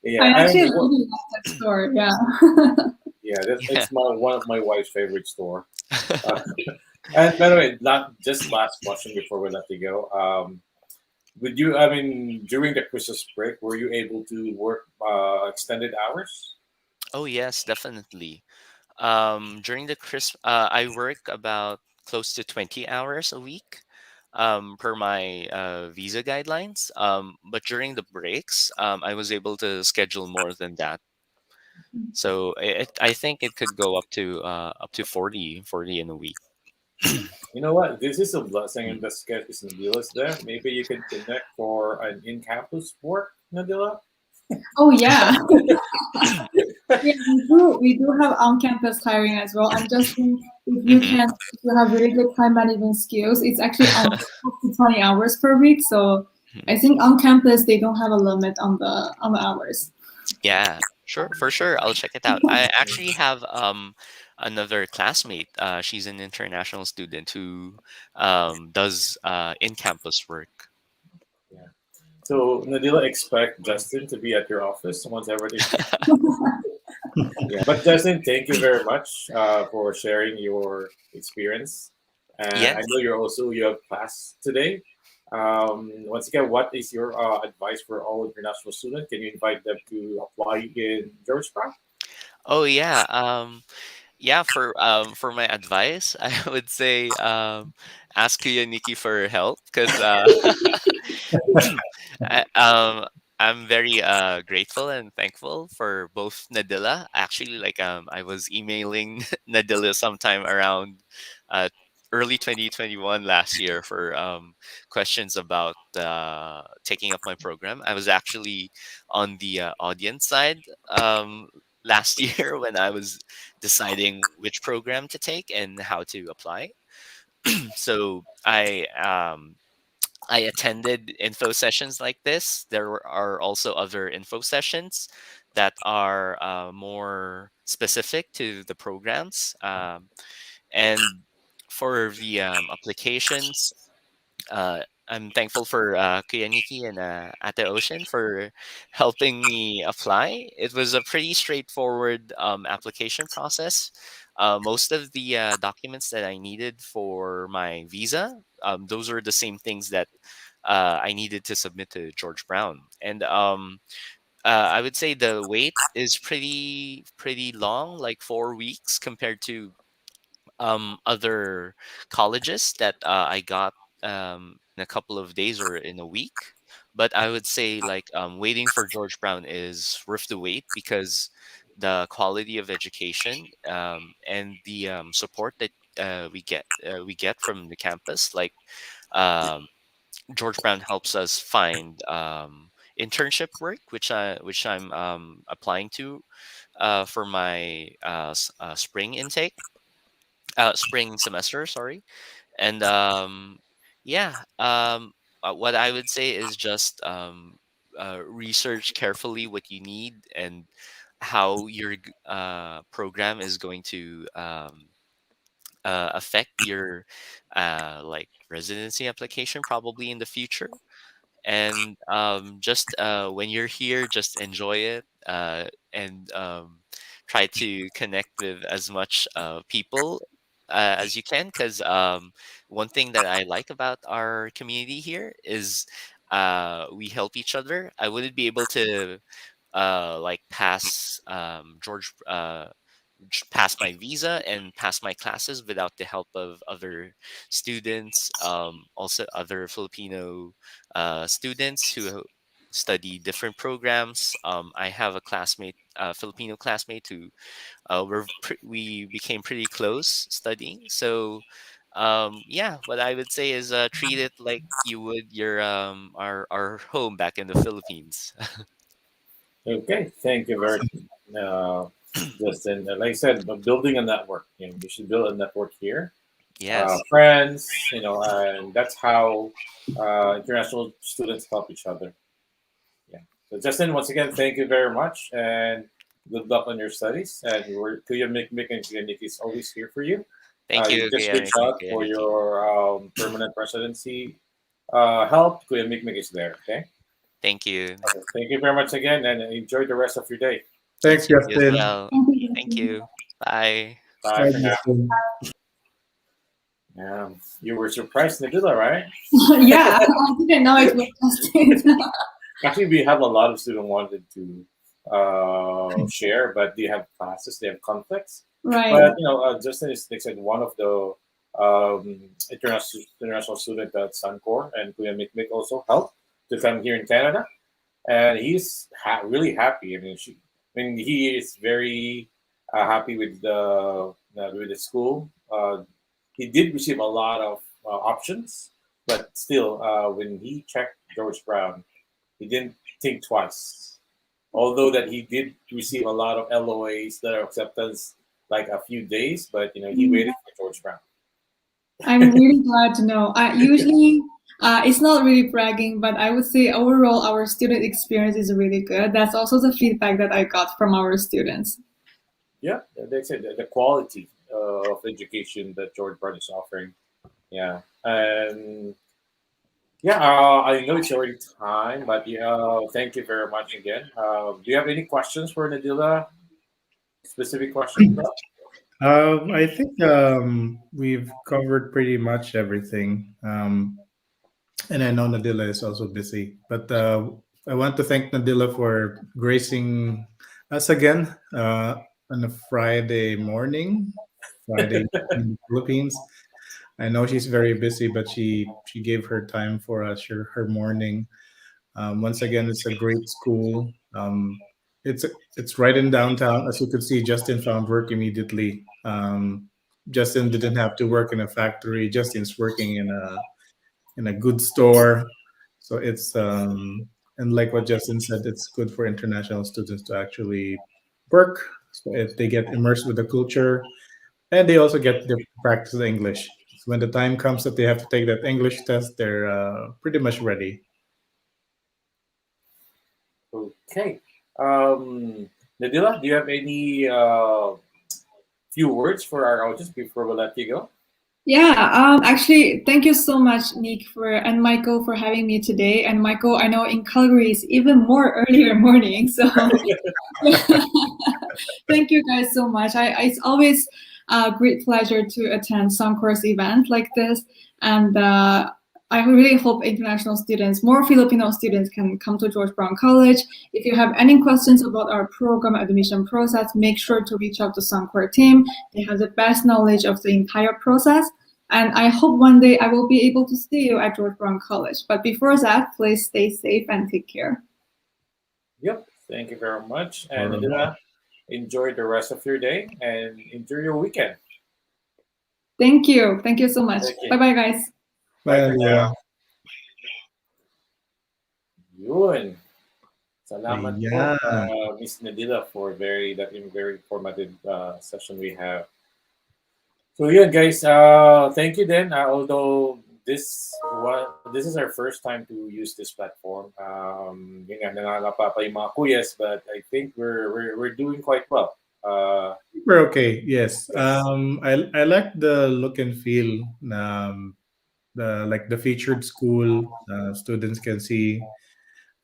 yeah, I and actually what? really like that store. Yeah. Yeah, that, Yeah. it's my one of my wife's favorite store. Uh, and by the way, not just last question before we let you go. Would you? I mean, during the Christmas break, were you able to work extended hours? Oh yes, definitely. During the I work about close to 20 hours a week, per my visa guidelines. But during the breaks, I was able to schedule more than that. So I think it could go up to 40 in a week. You know what? This is a blessing in disguise because Nadila's there. Maybe you can connect for an in-campus work, Nadila. Oh yeah. Yeah, we do have on-campus hiring as well. And just if you Mhm. can, if you have really good time management skills, it's actually on up to 20 hours per week. So I think on campus they don't have a limit on the hours. Yeah, sure, for sure. I'll check it out. I actually have another classmate. She's an international student who does in-campus work. Yeah. So Nadila, expect Justin to be at your office once everything's. Yeah, but Justin, thank you very much for sharing your experience. And I know Yes. you have class today. Once again, what is your advice for all international students? Can you invite them to apply in Georgetown? Oh yeah. Yeah, for my advice, I would say ask Kuya Nikki for help because I, I'm very grateful and thankful for both Nadilla. Actually, like I was emailing Nadilla sometime around uh, early 2021 last year for questions about taking up my program. I was actually on the audience side last year when I was deciding which program to take and how to apply. So I attended info sessions like this. Are also other info sessions that are more specific to the programs. And for the applications, I'm thankful for Kuyaniki and Ate Ocean for helping me apply. It was a pretty straightforward application process. Most of the documents that I needed for my visa, those are the same things that I needed to submit to George Brown. And I would say the wait is pretty long, like 4 weeks compared to other colleges that I got in a couple of days or in a week. But I would say like waiting for George Brown is worth the wait because the quality of education and the support that we get from the campus, like um, George Brown helps us find internship work, which I'm applying to for my spring intake, spring semester. Sorry, and yeah, what I would say is just research carefully what you need and how your program is going to affect your like residency application probably in the future. And just when you're here, just enjoy it and try to connect with as much people as you can, because one thing that I like about our community here is we help each other. I wouldn't be able to like pass my visa and pass my classes without the help of other students, also other Filipino students who study different programs. I have a classmate, a Filipino classmate who we became pretty close studying. So yeah, what I would say is treat it like you would your our home back in the Philippines. Okay, thank you very uh, Justin. Like I said, building a network. You should build a network here, Yes. friends. And that's how international students help each other. Yeah. So Justin, once again, thank you very much, and good luck on your studies. And Kuya Mick and Kuya Nick is always here for you. Thank You you, just Kuya reach Mickey, out Kuya for Nikki. your permanent residency help. Kuya Mick is there. Okay. Thank you. Okay. Thank you very much again, and enjoy the rest of your day. You Thanks, too, you as Justin. well. Thank you, Thank Justin. you. Bye. Bye Bye, for now. Justin. You were surprised, Nadila, right? Yeah, I didn't know it was Justin. Actually, we have a lot of students wanted to share, but they have classes, they have conflicts. Right. But Justin is, like I said, one of the international student at Sun-Cor, and Kuya Mikmik also helped to come here in Canada, and he's really happy. He is very happy with the school. he did receive a lot of options, but still, when he checked George Brown, he didn't think twice. Although that he did receive a lot of LOAs that are acceptance like a few days, but he waited for George Brown. I'm really glad to know. Usually, it's not really bragging, but I would say overall our student experience is really good. That's also the feedback that I got from our students. Yeah, they said the quality of education that George Brown is offering. Yeah, and yeah, I know it's already time, but yeah, thank you very much again. Do you have any questions for Nadila? Specific questions, bro? I think we've covered pretty much everything. And I know Nadila is also busy, but I want to thank Nadila for gracing us again on a Friday morning, Friday in the Philippines. I know she's very busy, but she gave her time for us, her morning. Once again, it's a great school. It's right in downtown. As you could see, Justin found work immediately. Justin didn't have to work in a factory. Justin's working in a good store. So it's and like what Justin said, it's good for international students to actually work. So if they get immersed with the culture, and they also get to practice the English. So when the time comes that they have to take that English test, they're pretty much ready. Okay. Nadila, do you have any few words for our audience before we let you go? Yeah, actually, thank you so much, Nick, for and Michael for having me today. And Michael, I know in Calgary is even more earlier morning, so thank you guys so much. It's always a great pleasure to attend Sun-Cor's event like this, and I really hope international students, more Filipino students, can come to George Brown College. If you have any questions about our program admission process, make sure to reach out to Sun-Cor team. They have the best knowledge of the entire process. And I hope one day I will be able to see you at George Brown College. But before that, please stay safe and take care. Yep. Thank you very much. All And right. Nadila, enjoy the rest of your day and enjoy your weekend. Thank you. Thank you so much. Thank you. Bye bye, guys. Bye Bye, for now. Andrea. Yun. Salamat po, Ayan. Miss Nadila, for very informative session we have. So yeah, guys. Thank you. Then, although this is our first time to use this platform. Yun nga, nangangapa pa yung mga kuyas, but I think we're doing quite well. We're okay. Yes. Yes. I like the look and feel. The like the featured school students can see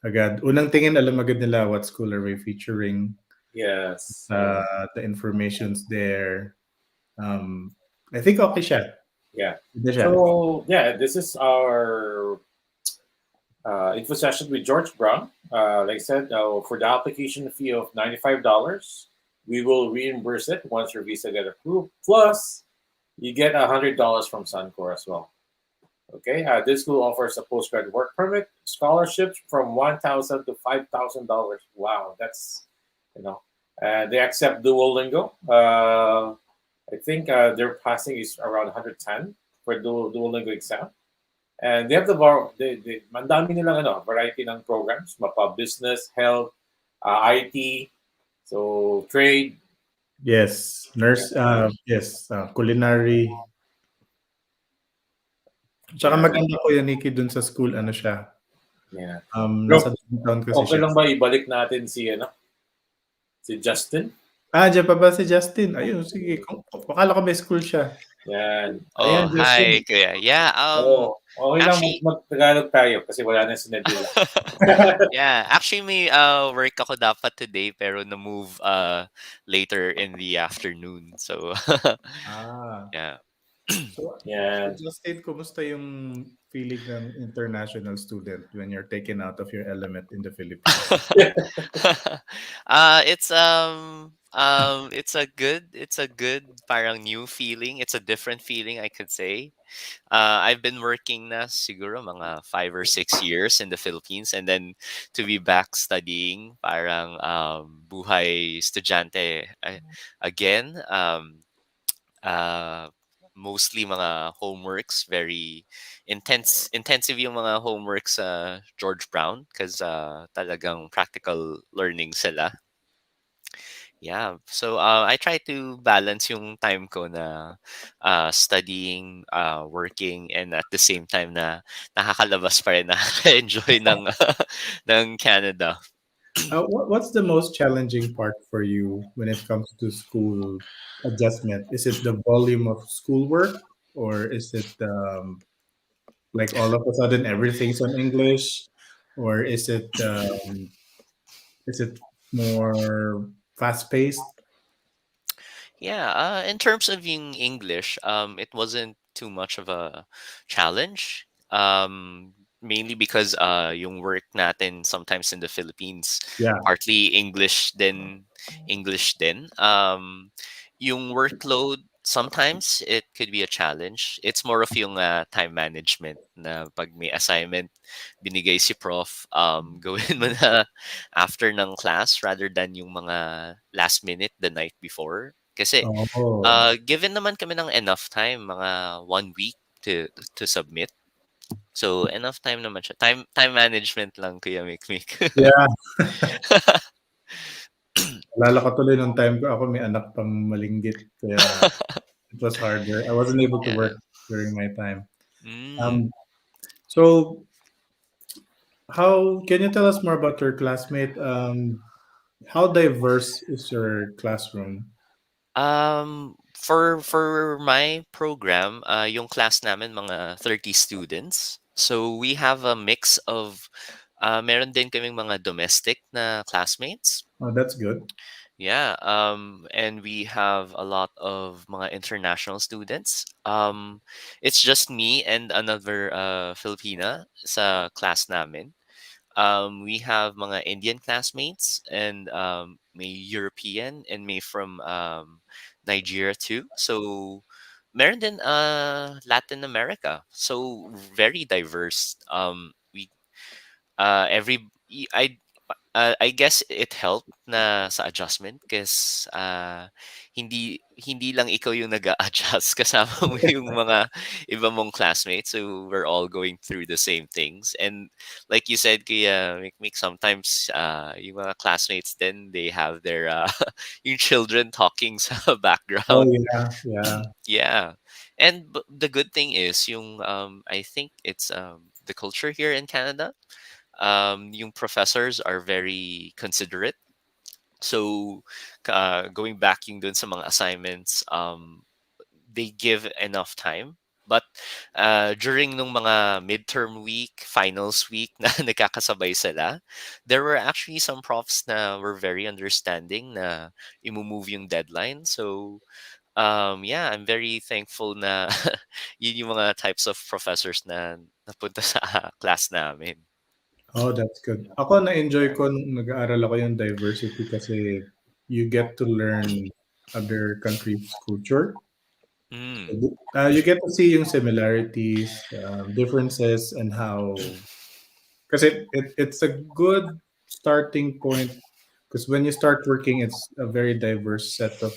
agad. Unang tingin alam agad nila what school are we featuring. Yes. Yeah. The information's there. Um, I think okay siya. Yeah. Ganda siya. So yeah, this is our info session with George Brown. Like I said, for the application fee of $95, we will reimburse it once your visa get approved. Plus, you get $100 from Sun-Cor as well. Okay, this school offers a postgrad work permit, scholarships from $1,000 to $5,000. Wow, that's you know, they accept Duolingo. I think their passing is around 110 for Duolingo exam. And they have mandami nilang variety ng programs, mapa business, health, IT, so trade. Yes, nurse. Yes, culinary. Tsaka Yeah, maganda ko yan, Nikki, dun sa school, ano siya. yeah. Nasa Bro, downtown kasi okay siya. lang ba ibalik natin si Justin? Diyan pa ba si Justin? Ayun, sige. Akala ko may school siya. Yan. Ayan, Oh, Justin. hi, Kuya. Yeah, Oo. Okay lang actually, mag-Tagalog tayo kasi wala na si Nadila. yeah, actually may work ako dapat today pero na-move later in the afternoon. So, Ah. yeah. So, Yan. Justin, kumusta yung feeling ng international student when you're taken out of your element in the Philippines? It's a good parang new feeling. It's a different feeling, I could say. I've been working na siguro mga 5 or 6 years in the Philippines, and then to be back studying parang buhay estudyante again. Uh, mostly mga homeworks, very intensive yung mga homeworks sa George Brown because talagang practical learning sila. Yeah. So I try to balance yung time ko na studying, working, and at the same time na nakakalabas pa rin, nakaka-enjoy ng ng Canada. What's the most challenging part for you when it comes to school adjustment? Is it the volume of schoolwork, or is it like all of a sudden everything's on English, or is it more fast paced? Yeah, in terms of yung English, it wasn't too much of a challenge. Mainly because yung work natin sometimes in the Philippines, Yeah. partly English din. Yung workload sometimes it could be a challenge. It's more of yung time management na pag may assignment binigay si prof, gawin mo na after ng class rather than yung mga last minute the night before. Kasi Oh, given naman kami ng enough time, mga 1 week to submit. So enough time naman siya. Time management lang, Kuya Mikmik. yeah. Alala ko tuloy nung time ko ako may anak pang malinggit kaya it was harder. I wasn't able to Yeah. work during my time. Mm. Um, so how can you tell us more about your classmate? How diverse is your classroom? For my program, yung class namin mga 30 students. So we have a mix of meron din kaming mga domestic na classmates. Oh, that's good. Yeah, and we have a lot of mga international students. It's just me and another Filipina sa class namin. We have mga Indian classmates and may European and may from Nigeria too. So meron din Latin America. So very diverse. We every I guess it helped na sa adjustment because hindi lang ikaw yung nag-a-adjust kasama mo yung mga iba mong classmates, so we're all going through the same things. And like you said, Kuya Mikmik, sometimes yung mga classmates then they have their yung children talking sa Oh background. yeah, yeah. Yeah. And the good thing is yung I think it's the culture here in Canada, yung professors are very considerate. So, going back yung dun sa mga assignments, they give enough time. But during nung mga midterm week, finals week na nagkakasabay sila, there were actually some profs na were very understanding na imove yung deadline. So, yeah, I'm very thankful na yun yung mga types of professors na napunta sa class namin. Oh, that's good. Ako na-enjoy ko nung nag-aaral ako yung diversity kasi you get to learn other countries' culture. Mm, You get to see yung similarities, differences, and how because it's a good starting point because when you start working, it's a very diverse set of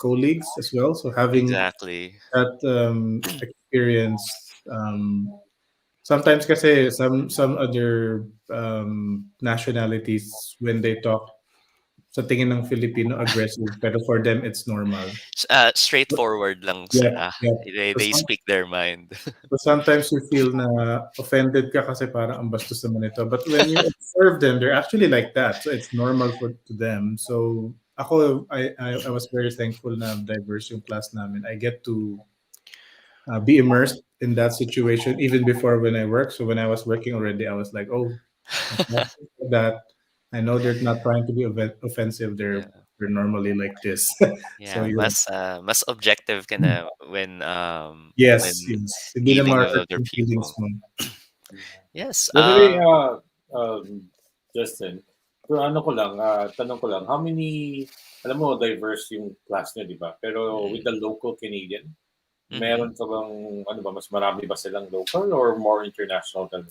colleagues as well. So having exactly. that experience, sometimes kasi some other nationalities when they talk sa tingin ng Filipino aggressive pero for them it's normal. Straightforward lang Yeah, sila. yeah. They speak their mind. So sometimes you feel na offended ka kasi parang ang bastos naman ito. But when you observe them, they're actually like that. So it's normal to them. So ako, I was very thankful na diverse yung class namin. I get to be immersed in that situation even before when I work. So when I was working already, I was like, oh, like that. I know they're not trying to be offensive. Yeah. They're normally like this. So Yeah, yeah. mas objective ka na Yes, when yes. Hindi na dealing with ma-hurt other yung feelings people. mo. Yes. By the way, Justin, pero ano ko lang, tanong ko lang, how many, alam mo, diverse yung class niyo, di ba? Pero with Mm, the local Canadian, mhm. meron ka bang, ano ba, mas marami ba silang local or more international ka?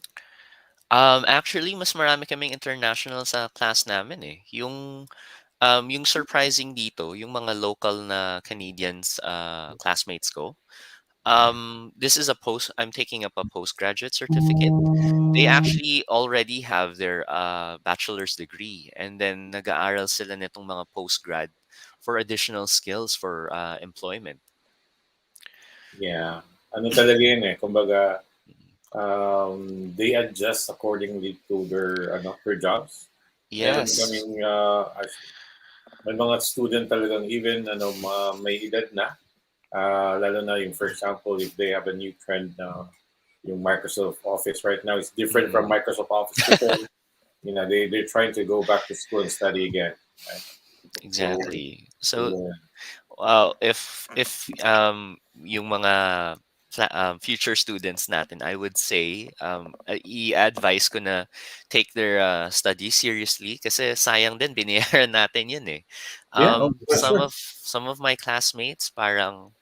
Actually, mas marami kaming international sa class namin eh. Yung Yung surprising dito, yung mga local na Canadians, classmates ko, this is a post. I'm taking up a postgraduate certificate. They actually already have their bachelor's degree, and then nag-aaral sila nitong mga postgrad for additional skills for employment. Yeah. Ano talaga yun eh. Kumbaga, they adjust accordingly to their jobs. Meron Yes. kaming may mga student talagang even may edad na, lalo na yung for example if they have a new trend na yung Microsoft Office right now is different from Mm. Microsoft Office before. They're trying to go back to school and study again. Right? So, Exactly. So, yeah. if yung mga future students natin, I would say i-advise ko na take their studies seriously kasi sayang din binayaran natin yun eh. Yeah, oh, for sure. Some of my classmates parang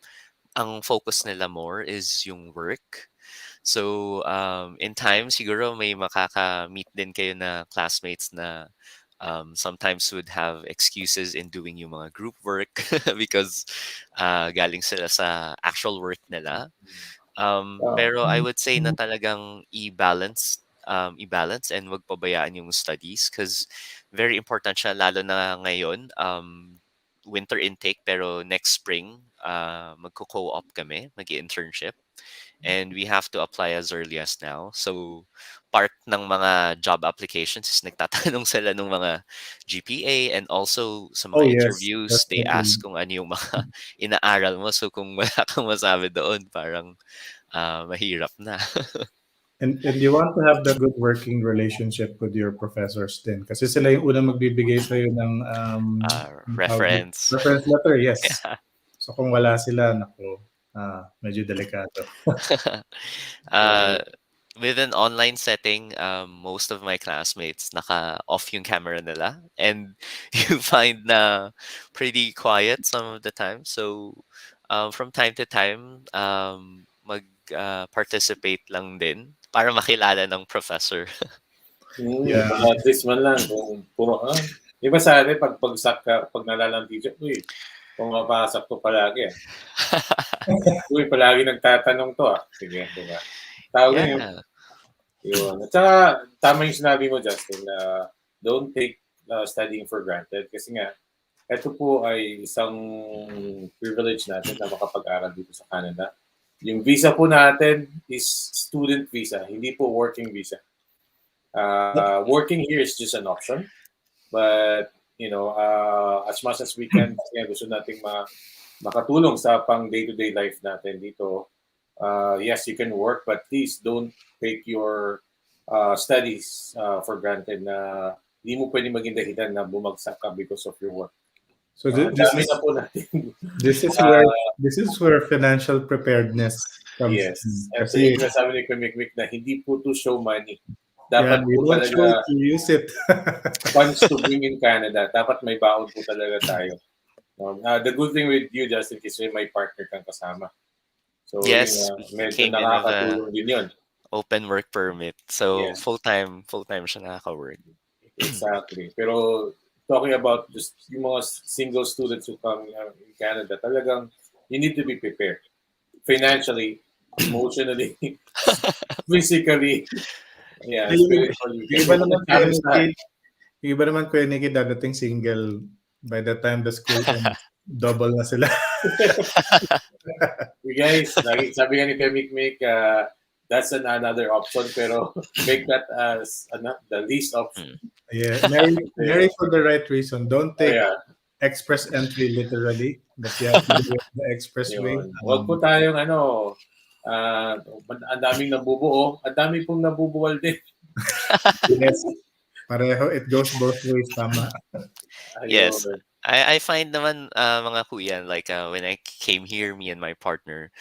ang focus nila more is yung work. So, in time, siguro may makaka-meet din kayo na classmates na sometimes would have excuses in doing yung mga group work because galing sila sa actual work nila. Uh, Pero I would say na talagang i-balance and wag pabayaan yung studies because very important siya lalo na ngayon. Winter intake pero next spring magko-co-op kami, mag-internship and we have to apply as early as now. So, part ng mga job applications is nagtatanong sila ng mga GPA and also sa Oh mga yes, interviews, they definitely. ask kung ano yung mga inaaral mo. So, kung wala kang masabi doon, parang mahirap na. And you want to have the good working relationship with your professors din. Kasi sila yung unang magbibigay sa'yo ng tawag dito, Reference. reference letter, yes. Yeah. So kung wala sila, naku, medyo delikado. uh, with an online setting, most of my classmates naka-off yung camera nila and you find na pretty quiet some of the time. So, from time to time, participate lang din para makilala ng professor. Yeah. at least man lang kung puro di ba sa atin pag pagsak ka, pag nalala ng teacher, uy, pumapasok to palagi ah. Uy, palagi nagtatanong to ah. Sige, di ba? Tawag na Yeah. yun. At saka, tama yung sinabi mo, Justin, na don't take studying for granted. Kasi nga, ito po ay isang privilege natin na makapag-aral dito sa Canada. Yung visa po natin is student visa, hindi po working visa. Working here is just an option. But, as much as we can, kasi nga gusto nating makatulong sa pang day-to-day life natin dito. Yes, you can work, but please don't take your studies for granted na hindi mo pwede maging dahilan na bumagsak ka because of your work. So Ang this dami is na po natin. this is uh, where this is where financial preparedness comes in. yes. Ito Kasi yung sinasabi ni Kumikmik na hindi po to show money. yeah, Dapat you po don't show it, talaga you use it. funds to bring in Canada. Dapat may baon po talaga tayo. The good thing with you, Justin, is may partner kang kasama. So, yun Yes, we medyo came in with a nakakatulong din yun. open work permit. So, Yes, full-time siya nakaka-work. exactly. Pero talking about just yung mga single students who come in Canada, talagang you need to be prepared. Financially, emotionally, physically, yeah, spiritually. Yung Kasi iba naman kuya challenge na. Nikki, yung iba naman kuya Nikki, dadating single by the time the school ends, double na sila. You guys, lagi, sabi nga ni Mikmik, that's another option, pero make that as the least option. Yeah, marry for the right reason. Don't Oh, take yeah. express entry literally, but you have to do it the expressway. Yun. Huwag po tayong ang daming nabubuo, ang dami pong nabubuwal din. Yes, pareho, it goes both ways, tama. Yes. Ayun. I find naman mga kuya like when I came here me and my partner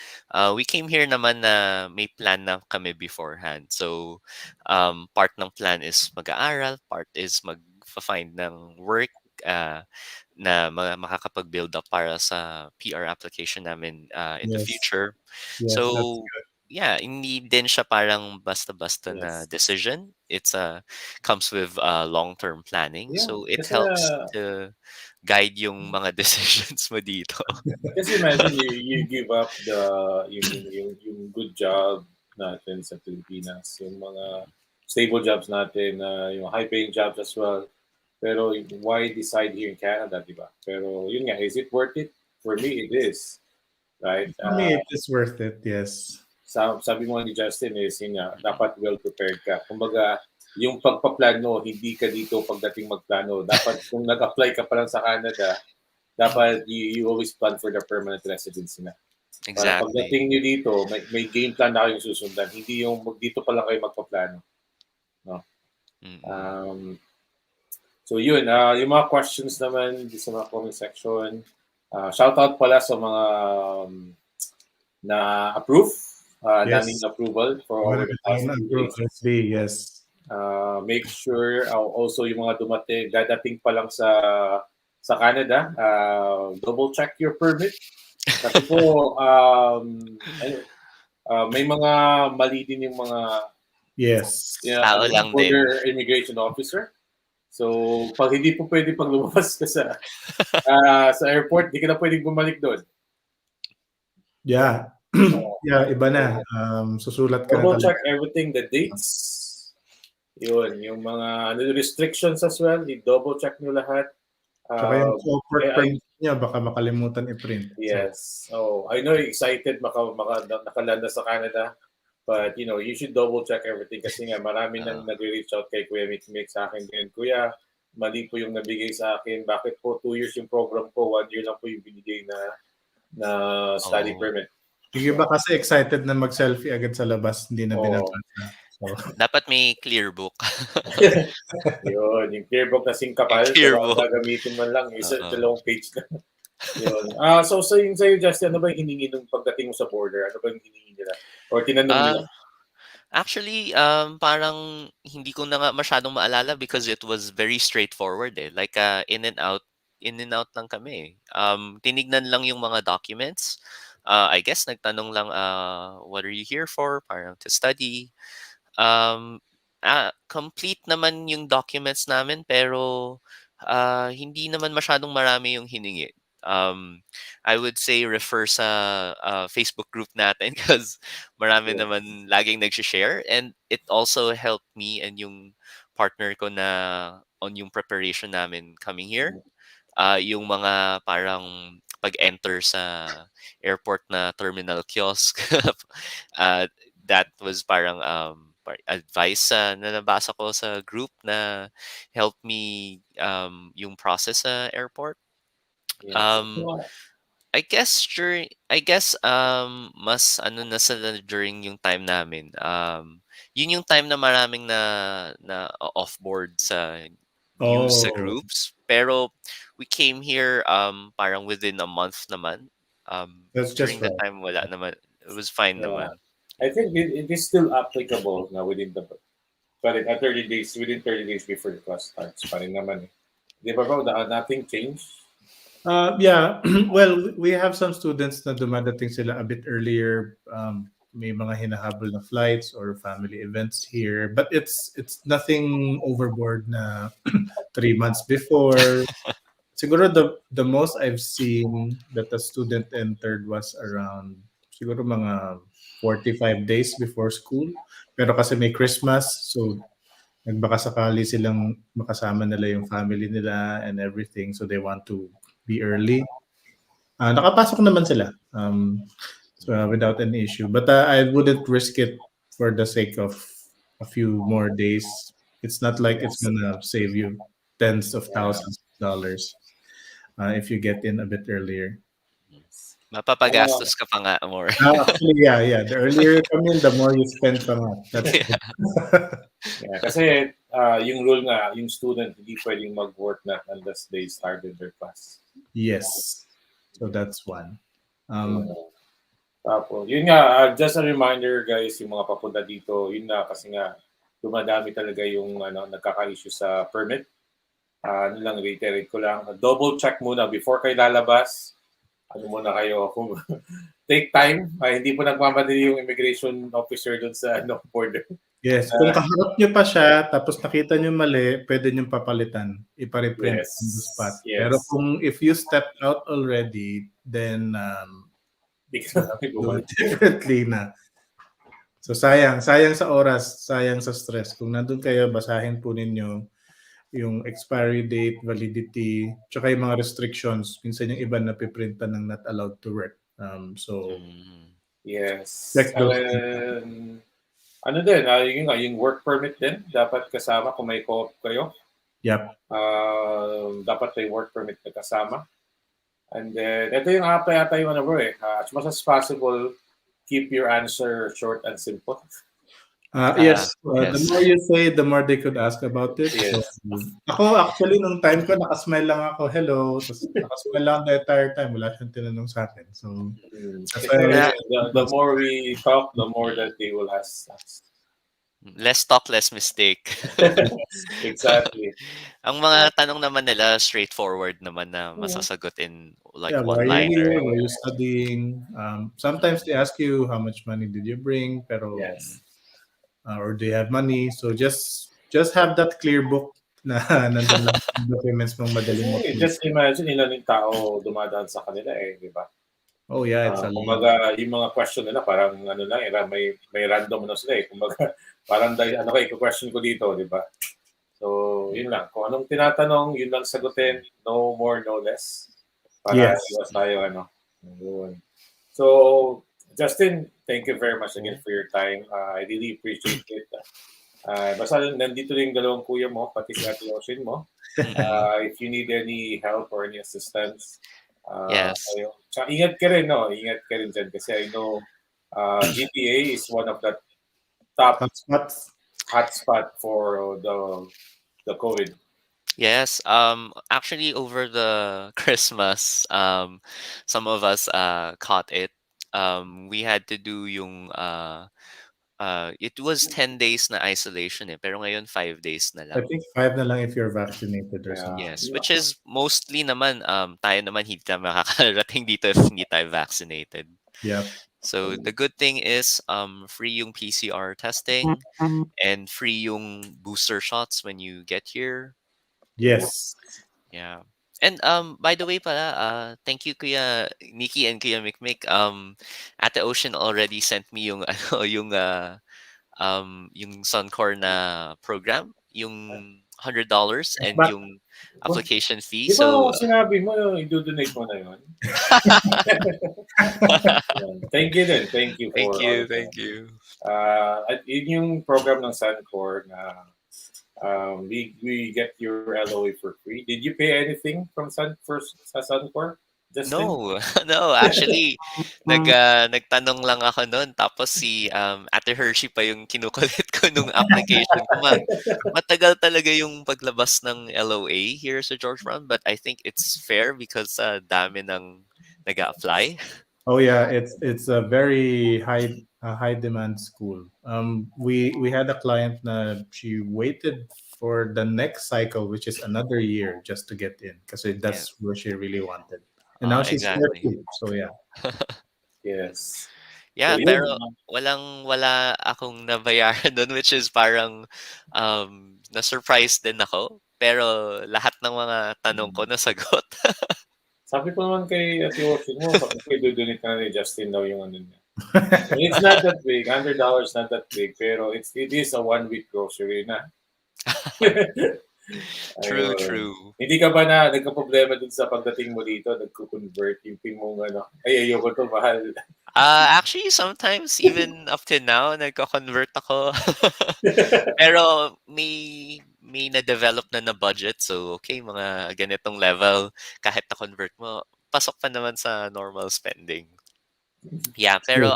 we came here naman na may plan na kami beforehand. So part ng plan is mag-aaral, part is mag-find ng work na makakapag-build up para sa PR application namin in the Yes, future. yes, that's So good. yeah, hindi din siya parang basta-basta na Yes. decision. It's comes with long-term planning. Yeah. So it Kasi helps to guide yung mga decisions mo dito. Kasi imagine you give up yung good job natin sa Pilipinas, yung mga stable jobs natin, yung high paying jobs as well. Pero why decide here in Canada, di ba? Pero yun nga, is it worth it? For me, it is. Right? For me, it is worth it. Yes. Sabi mo ni Justin is yun nga, dapat well prepared ka. Kumbaga, yung pagpaplano, hindi ka dito pagdating magplano. Dapat kung nag-apply ka pa lang sa Canada, dapat you always plan for the permanent residency na. Para Exactly. pagdating nyo dito, may game plan na kayong susundan. Hindi yung dito pa lang kayo magpaplano. No? Mm-mm. So yun, yung mga questions naman sa mga comment section. Shout out pala sa mga na-approve, daming Yes. approval for over the past 2 days. Yes. Make sure also yung mga dadating pa lang sa Canada, double check your permit. Kasi po, may mga mali din yung mga Yes. Tao lang din. border immigration officer. So, pag hindi po pwede pag lumabas ka sa airport, di ka na pwedeng bumalik doon. Yeah. Yeah, iba na. Susulat ka na Double talaga. check everything, the dates. Yun, yung mga restrictions as well, i-double check nyo lahat. Saka yung corporate permit niya, baka makalimutan i-print. Yes. So, I know you're excited nakalanda sa Canada. But, you should double check everything kasi nga marami nang nag-reach out kay Kuya Mick sa akin din. Kuya, mali po yung nabigay sa akin. Bakit po 2 years yung program ko, 1 year lang po yung binigay na study permit. Yung iba kasi excited na mag-selfie agad sa labas, hindi na binabasa. So, Dapat may clear book. Yun, yung clear book na kapal, pero ang gagamitin man lang, dalawang page na. Yun. So yung sa'yo, Justin, ano ba yung hiningi nung pagdating mo sa border? Ano ba yung hiningi nila? Or tinanong nila? Actually, parang hindi ko na nga masyadong maalala because it was very straightforward eh. Like in and out lang kami. Tinignan lang yung mga documents. I guess nagtanong lang, what are you here for? Parang to study. Complete naman yung documents namin pero hindi naman masyadong marami yung hiningi. I would say refer sa Facebook group natin because marami naman laging nag-share and it also helped me and yung partner ko na on yung preparation namin coming here. Yung mga parang pag-enter sa airport na terminal kiosk, that was parang advice na nabasa ko sa group na help me yung process sa airport. I guess mas ano na sila during yung time namin. Yun yung time na maraming na off-board sa news sa groups. Pero we came here parang within a month naman. That's During just the right. time wala naman. It was fine naman. I think it is still applicable now within the within 30 days before the class starts. Pa rin naman eh. Di ba bro, nothing changed? Yeah, well, we have some students na dumadating sila a bit earlier. May mga hinahabol na flights or family events here, but it's nothing overboard na 3 months before. Siguro the most I've seen that a student entered was around siguro mga 45 days before school. Pero kasi may Christmas, so nagbaka sakali silang makasama nila yung family nila and everything, so they want to be early. Nakapasok naman sila without any issue. But I wouldn't risk it for the sake of a few more days. It's not like it's gonna save you tens of thousands of dollars if you get in a bit earlier. Mapapagastos ka pa nga more. Actually, yeah. The earlier you come in, the more you spend pa nga. That's Yeah, kasi yung rule nga, yung student hindi pwedeng mag-work na unless they started their class. Yes. So that's one. Tapos, yun nga, just a reminder guys, yung mga papunta dito, yun na kasi nga, dumadami talaga yung nagkaka-issue sa permit. Reiterate ko lang, double check muna before kayo lalabas. ano muna kayo, kung take time. Hindi po nagmamadali yung immigration officer doon sa border. Yes, kung kaharap niyo pa siya tapos nakita niyo mali, pwede niyong papalitan, ipa-reprint on the spot. Yes, Pero yes. kung if you stepped out already, then Di you ka have na to do it bumalik. differently na. So sayang sa oras, sayang sa stress. Kung nandun kayo, basahin po ninyo yung expiry date, validity, tsaka yung mga restrictions. Minsan yung iba napiprintan ng not allowed to work. So Mm. Yes. check those things. Ano din, yun nga, yung work permit din, dapat kasama kung may co-op kayo. Yep. Dapat may work permit na kasama. And then, ito yung apa yata yung ano bro as much as possible, keep your answer short and simple. Yes, the Yes. more you say, the more they could ask about it. So, Yes. ako actually, nung time ko, nakasmile lang ako, hello, tapos nakasmile lang the entire time, wala siyang tinanong sa akin. So, that's why I always Na, say, The more we talk, the more that they will ask us. less talk, less mistake. Exactly. Ang mga tanong naman nila, straightforward naman na masasagot in like yeah, why are you one-liner. here? Why are you studying? Sometimes they ask you, how much money did you bring? Pero, Yes. or do you have money? So, just have that clear book na nandun lang yung documents mong madaling Kasi mag-print. just imagine ilan yung tao dumadaan sa kanila di ba? Oh yeah, it's a lot. Kumbaga, yung mga question nila parang ano lang, may random na sila Kumbaga, parang ano kayo, question ko dito, di ba? So, yun lang. Kung anong tinatanong, yun lang sagutin. No more, no less. Para Yes. iwas tayo, Yun. So, Justin, thank you very much again for your time. I really appreciate it. Basta nandito yung dalawang kuya mo, pati si Ate Ocean mo. If you need any help or any assistance, Yes. kayo. Tsaka ingat ka rin, no? Ingat ka rin dyan kasi I know GTA is one of the top Hotspots. hotspot for the COVID. Yes. Actually, over the Christmas, some of us caught it. We had to do yung it was 10 days na isolation pero ngayon 5 days na I lang. think 5 na lang if you're vaccinated or Yeah. something. Yes, which is mostly naman tayo naman hindi tayo makakarating dito if hindi tayo vaccinated. Yep. So the good thing is free yung PCR testing and free yung booster shots when you get here. Yes. Yeah. And by the way pala, thank you Kuya Nikki and Kuya Mikmik. Ate Ocean already sent me yung ano yung Sun-Cor na program, yung $100 and But yung application fee. Di ba So sinabi mo yung i-donate mo na yun? Thank you din. Thank you for all of that. thank you. At yun yung program ng Sun-Cor na we get your LOA for free. Did you pay anything from sa Sun-Cor? Justin? No, no, actually nagtanong lang ako noon tapos si Ate Hershey pa yung kinukulit ko nung application ko. Matagal talaga yung paglabas ng LOA here sa George Brown but I think it's fair because dami ng nag-a-apply. oh yeah, it's a very high demand school. We had a client na she waited for the next cycle, which is another year, just to get in because that's where she really wanted. And now she's Exactly. 40, so yeah. Yes. Yeah, So, pero yun. wala akong nabayaran doon which is parang na-surprise din ako. Pero lahat ng mga tanong ko nasagot. Sabi ko naman kay Ate Ocean mo, kay dudunit na ni Justin daw yung ano niya. It's not that big. $100 not that big. Pero it is a 1 week grocery na. True, Ayun. true. Hindi ka ba na nagka-problema dun sa pagdating mo dito, nagko-convert yung ping mong ayoko to, mahal. Actually, sometimes even up to now, nagko-convert ako. Pero may na-develop na budget. So, okay, mga ganitong level, kahit na-convert mo, pasok pa naman sa normal spending. Yeah, pero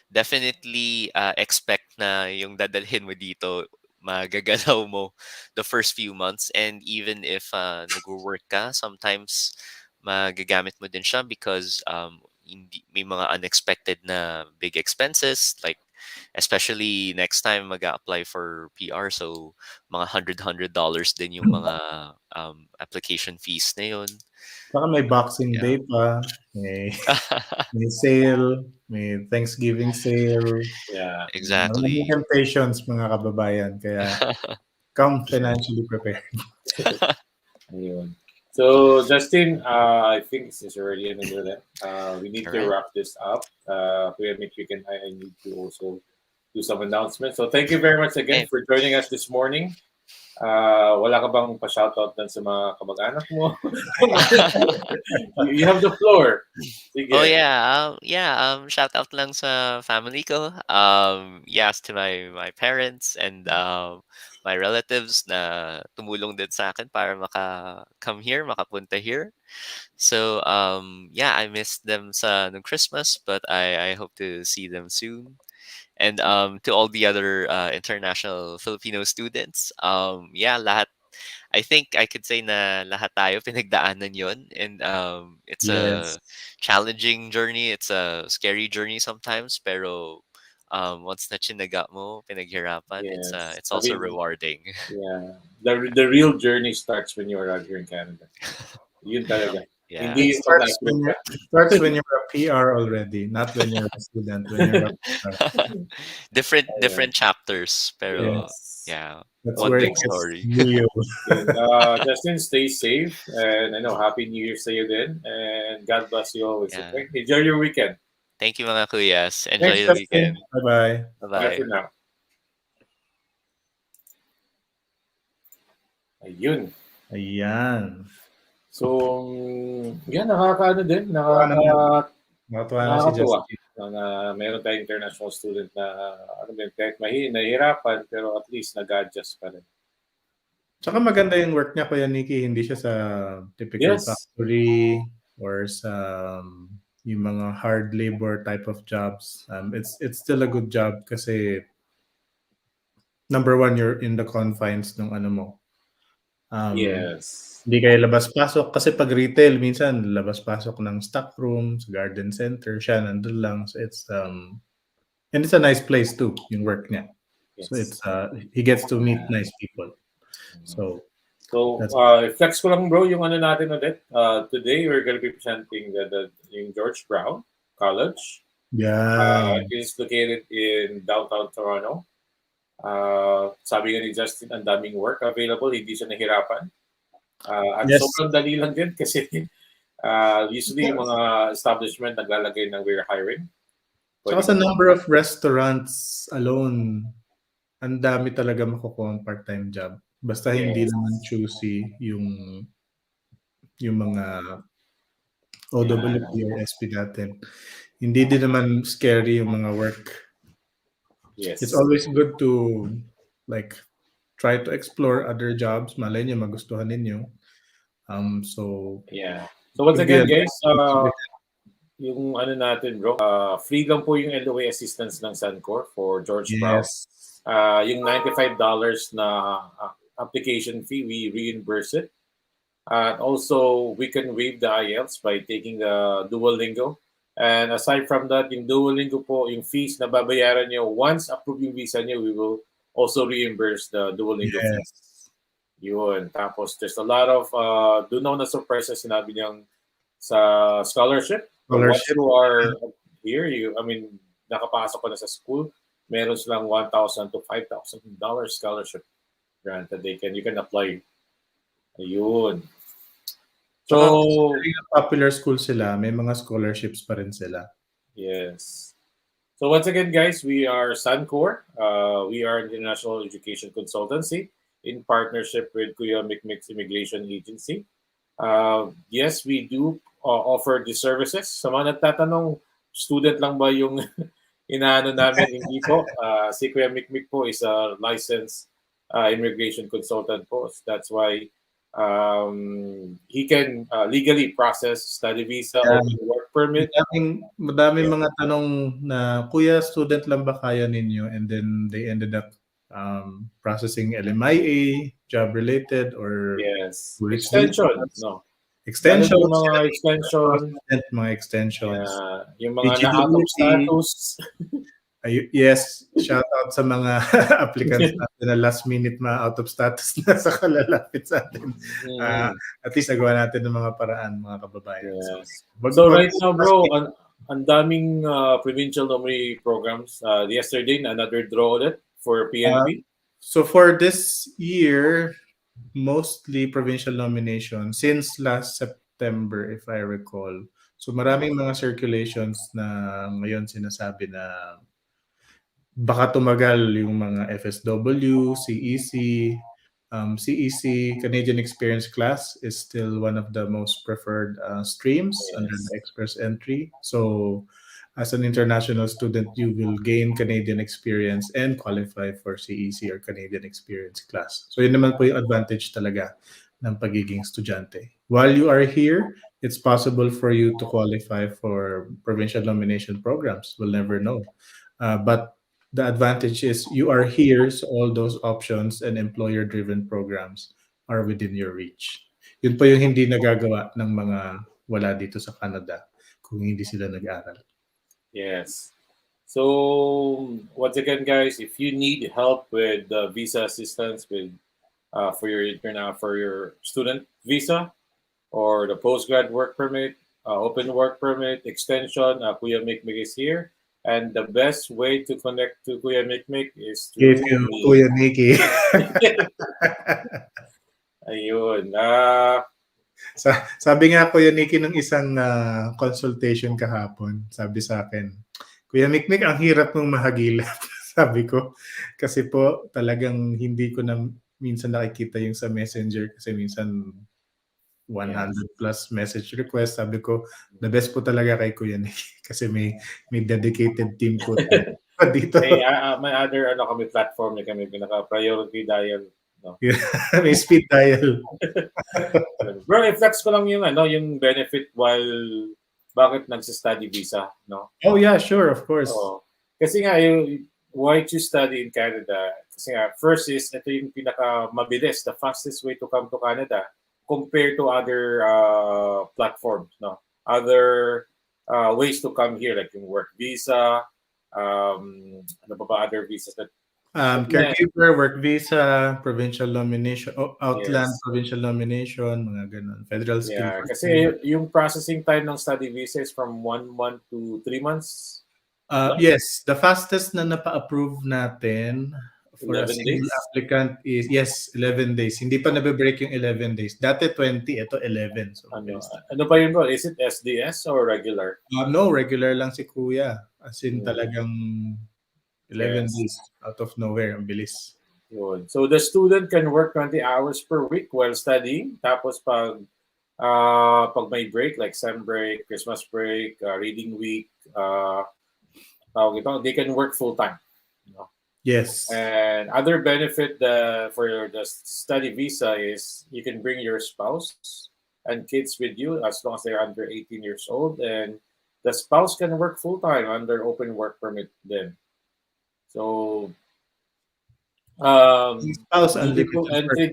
definitely expect na yung dadalhin mo dito magagalaw mo the first few months and even if nag-work ka sometimes magagamit mo din siya because hindi, may mga unexpected na big expenses like especially next time mag-apply for PR so mga $100 din yung mga application fees na yun. Saka may Boxing Yeah. Day pa, may sale, may Thanksgiving sale. Yeah. Maraming Exactly. temptations mga kababayan, kaya come financially prepared. Ayun. So, Justin, I think this is already an end there. We need All to right. wrap this up. Kuya Mitch, I need to also do some announcements. So, thank you very much again Okay. for joining us this morning. Wala ka bang pa-shoutout dun sa mga kamag-anak mo? You have the floor. Oh Sige. yeah, shout out lang sa family ko. Yes, to my parents and my relatives na tumulong din sa akin para come here, makapunta here. So yeah, I missed them sa nung Christmas, but I hope to see them soon. And to all the other international Filipino students, yeah, lahat I think I could say na lahat tayo pinagdaanan yon, and it's a Yes. challenging journey, it's a scary journey sometimes, pero once na chinaga mo, pinaghirapan, Yes. it's I also mean, rewarding. yeah. The real journey starts when you arrive here in Canada. Yun talaga. Yeah. It Hindi yung pag na-approve ka. starts when you're a PR already, not when you're a student. When you're a PR, Ayun. different chapters, pero Yes. yeah, that's one where it big So, gets story. real. yun. Justin, stay safe. And I know, Happy New Year sa iyo din. And God bless you always. Yeah. Okay? Enjoy your weekend. Thank you mga kuyas. Thanks, Enjoy the Justin. weekend. Bye bye. Bye for Bye-bye. now. Ayun. Ayan. So, yan, nakakaano din. Tuwa naman. Nakatuwa na si Nakakatuwa Justin. na meron tayong international student na ano ba, kahit nahihirapan, pero at least nag-adjust pa rin. Tsaka maganda yung work niya, Kuya Nikki. Hindi siya sa typical Yes. factory or sa yung mga hard labor type of jobs. It's still a good job kasi number one, you're in the confines ng ano mo. Yes. Hindi kayo labas-pasok. Kasi pag retail, minsan labas-pasok ng stock room, sa garden center, siya nandun lang. So and it's a nice place too, yung work niya. So Yes. he gets to meet nice people. So So, that's flex ko lang bro yung ano natin ulit. Today, we're going to be presenting yung George Brown College. yeah. It is located in downtown Toronto. Sabi nga ni Justin, ang daming work available, hindi siya nahirapan. At Yes. sobrang dali lang din kasi usually yung mga establishment naglalagay ng we're hiring. Saka sa number of restaurants alone, ang dami talaga makukuha ang part-time job. Basta hindi Yes. naman choosy yung mga OWP or SP natin. Hindi din naman scary yung mga work. Yes. It's always good to like try to explore other jobs. Malay niyo magustuhan ninyo. So Yeah. So once again, guys, yung ano natin, bro, free lang po yung LOA assistance ng Sun-Cor for George Brown. yes. Yung $95 na application fee, we reimburse it. And also, we can waive the IELTS by taking the Duolingo. And aside from that, yung Duolingo po, yung fees na babayaran nyo, once approved yung visa nyo, we will also reimburse the Duolingo fees. Yes. Yun. Tapos, there's a lot of, doon ako na-surprise na sinabi niyang sa scholarship. Once Scholarship. you are here, nakapasok ka na sa school, meron silang $1,000 to $5,000 scholarship grant that you can apply. Ayun. So, Popular school sila, may mga scholarships pa rin sila. yes. So once again, guys, we are Sun-Cor. We are an international education consultancy in partnership with Kuya Mikmik's Immigration Agency. Yes, we do offer these services. Sa mga nagtatanong, student lang ba yung inaano namin? Hindi po. Si Kuya Mikmik po is a licensed immigration consultant po. That's why he can legally process study visa or work permit. Madaming mga tanong na, Kuya, student lang ba kaya ninyo? And then they ended up processing LMIA, job-related, or Yes. tourist Extension. visas. No. Extension. Yung mga extension. Mga extensions. Yung mga na-out of Eligibility. status. Yes, shout out sa mga applicants natin na last minute out of status na sa kalalapit sa atin. Ah, Mm, at least nagawa natin ng mga paraan, mga kababayan. So, yes. wag, So wag, right now, bro, ang daming provincial nominee programs. Yesterday, another draw ulit for uh, PNP. so for this year, mostly provincial nomination since last September, if I recall. So maraming mga circulations na ngayon sinasabi na baka tumagal yung mga FSW, CEC. CEC, Canadian Experience Class, is still one of the most preferred streams under the Yes. Express Entry. So, as an international student, you will gain Canadian experience and qualify for CEC or Canadian Experience Class. So, yun naman po yung advantage talaga ng pagiging estudyante. While you are here, it's possible for you to qualify for provincial nomination programs. We'll never know. But the advantage is you are here, so all those options and employer-driven programs are within your reach. Yun po yung hindi nagagawa ng mga wala dito sa Canada kung hindi sila nag-aral. Yes. So once again, guys, if you need help with visa assistance with for your student visa or the postgrad work permit, open work permit extension, Kuya Mikmik is here. And the best way to connect to Kuya Mikmik is If through you, me. Kuya Nikki. Ayun. Sabi nga Kuya Nikki ng isang consultation kahapon, sabi sa akin, Kuya Mikmik, ang hirap mong mahagilap. Sabi ko, kasi po talagang hindi ko na minsan nakikita yung sa messenger kasi minsan 100 Yes. plus message request. Sabi ko, the best po talaga kay Kuya Nikki kasi may dedicated team po dito. May other kami platform na kami pinaka-priority dial. No? May speed dial. Bro, i-flex ko lang yung benefit while bakit nagsa-study visa, no? Oh yeah, sure, of course. Oo. Kasi nga, why to study in Canada? Kasi nga, first is, ito yung pinaka-mabilis, the fastest way to come to Canada compared to other platforms, no? Other ways to come here, like yung work visa, ano ba other visas that Caregiver, work visa, provincial nomination, outland yes. provincial nomination, mga ganun. Federal skill. Yeah, kasi yung processing time ng study visa is from 1 month to 3 months. Yes, the fastest na napa-approve natin for a 11 single days? applicant is, yes, 11 days. Hindi pa nabe-break yung 11 days. Dati 20, ito 11. So Ano ba yun, bro? Is it SDS or regular? no, regular lang si Kuya. As in talagang 11 Yes. days out of nowhere. Ang bilis. Yun. So the student can work 20 hours per week while studying. Tapos pag may break, like sem break, Christmas break, reading week, they can work full-time. You know? Yes. And other benefit for the study visa is you can bring your spouse and kids with you as long as they're under 18 years old. And the spouse can work full-time under open work permit then. So, spouse entry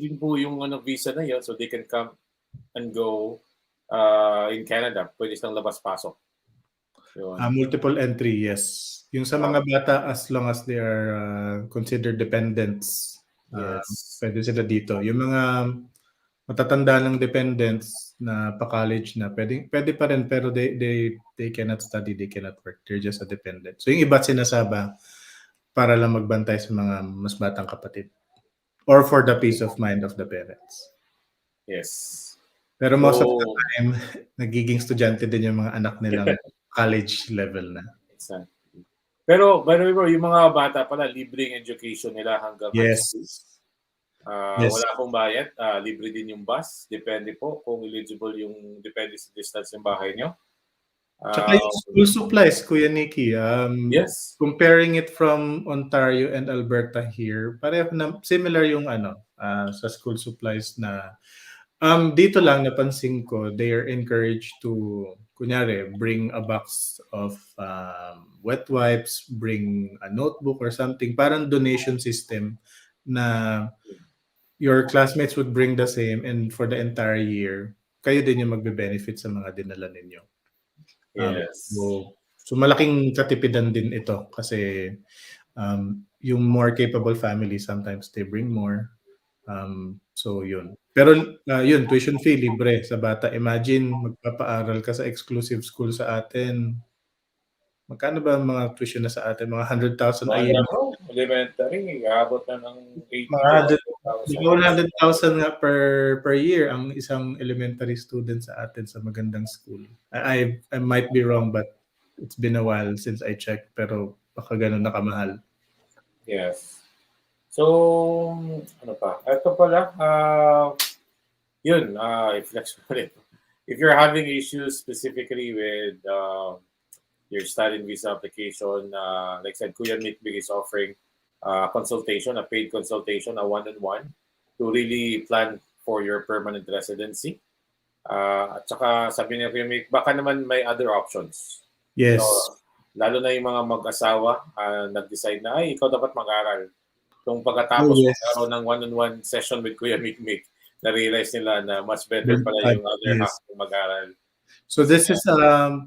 din po yung visa na yun, so they can come and go in Canada. Pwede silang labas-pasok. Multiple entry, yes. Yung sa mga bata, as long as they are considered dependents, yes. Pwede sila dito. Yung mga matatanda ng dependents na pa-college na, pwede pa rin, pero they cannot study, they cannot work. They're just a dependent. So yung iba sinasaba para lang magbantay sa mga mas batang kapatid. Or for the peace of mind of the parents. Yes. Pero most of the time, nagiging estudyante din yung mga anak nilang college level na. Exactly. Pero, by the way, bro, yung mga bata pala, libreng education nila hanggang high school. Wala akong bayad. Libre din yung bus. Depende po kung eligible depende sa distance ng bahay nyo. Tsaka yung school supplies, Kuya Nikki, yes. Comparing it from Ontario and Alberta here, pareho na similar yung sa school supplies na dito lang napansin ko, they are encouraged to kunyari bring a box of wet wipes, bring a notebook or something, parang donation system na your classmates would bring the same and for the entire year, kayo din yung magbe-benefit sa mga dinala ninyo. Yes. So, So malaking katipidan din ito kasi yung more capable family sometimes they bring more. So yun. Pero yun, tuition fee libre sa bata. Imagine magpapaaral ka sa exclusive school sa atin. Magkano ba ang mga tuition na sa atin? Mga 100,000 a Mahal year. na bro, elementary, aabot na ng 80 Mga to 100, 100,000. 100,000 nga per year ang isang elementary student sa atin sa magandang school. I might be wrong but it's been a while since I checked pero baka ganun na kamahal. Yes. So, ano pa? Ito pala, yun, i-flex ko ulit. If you're having issues specifically with your study visa application, like I said, Kuya Mitbig is offering consultation, a paid consultation, a one-on-one to really plan for your permanent residency. At saka sabi niya Kuya Mick, baka naman may other options. Yes. So, lalo na yung mga mag-asawa, nag-decide na, ay, ikaw dapat mag-aral. Kung pagkatapos Yes. magkaroon ng one-on-one session with Kuya Mick, na-realize nila na much better pala yung other Yes. half ng mag-aral. So this is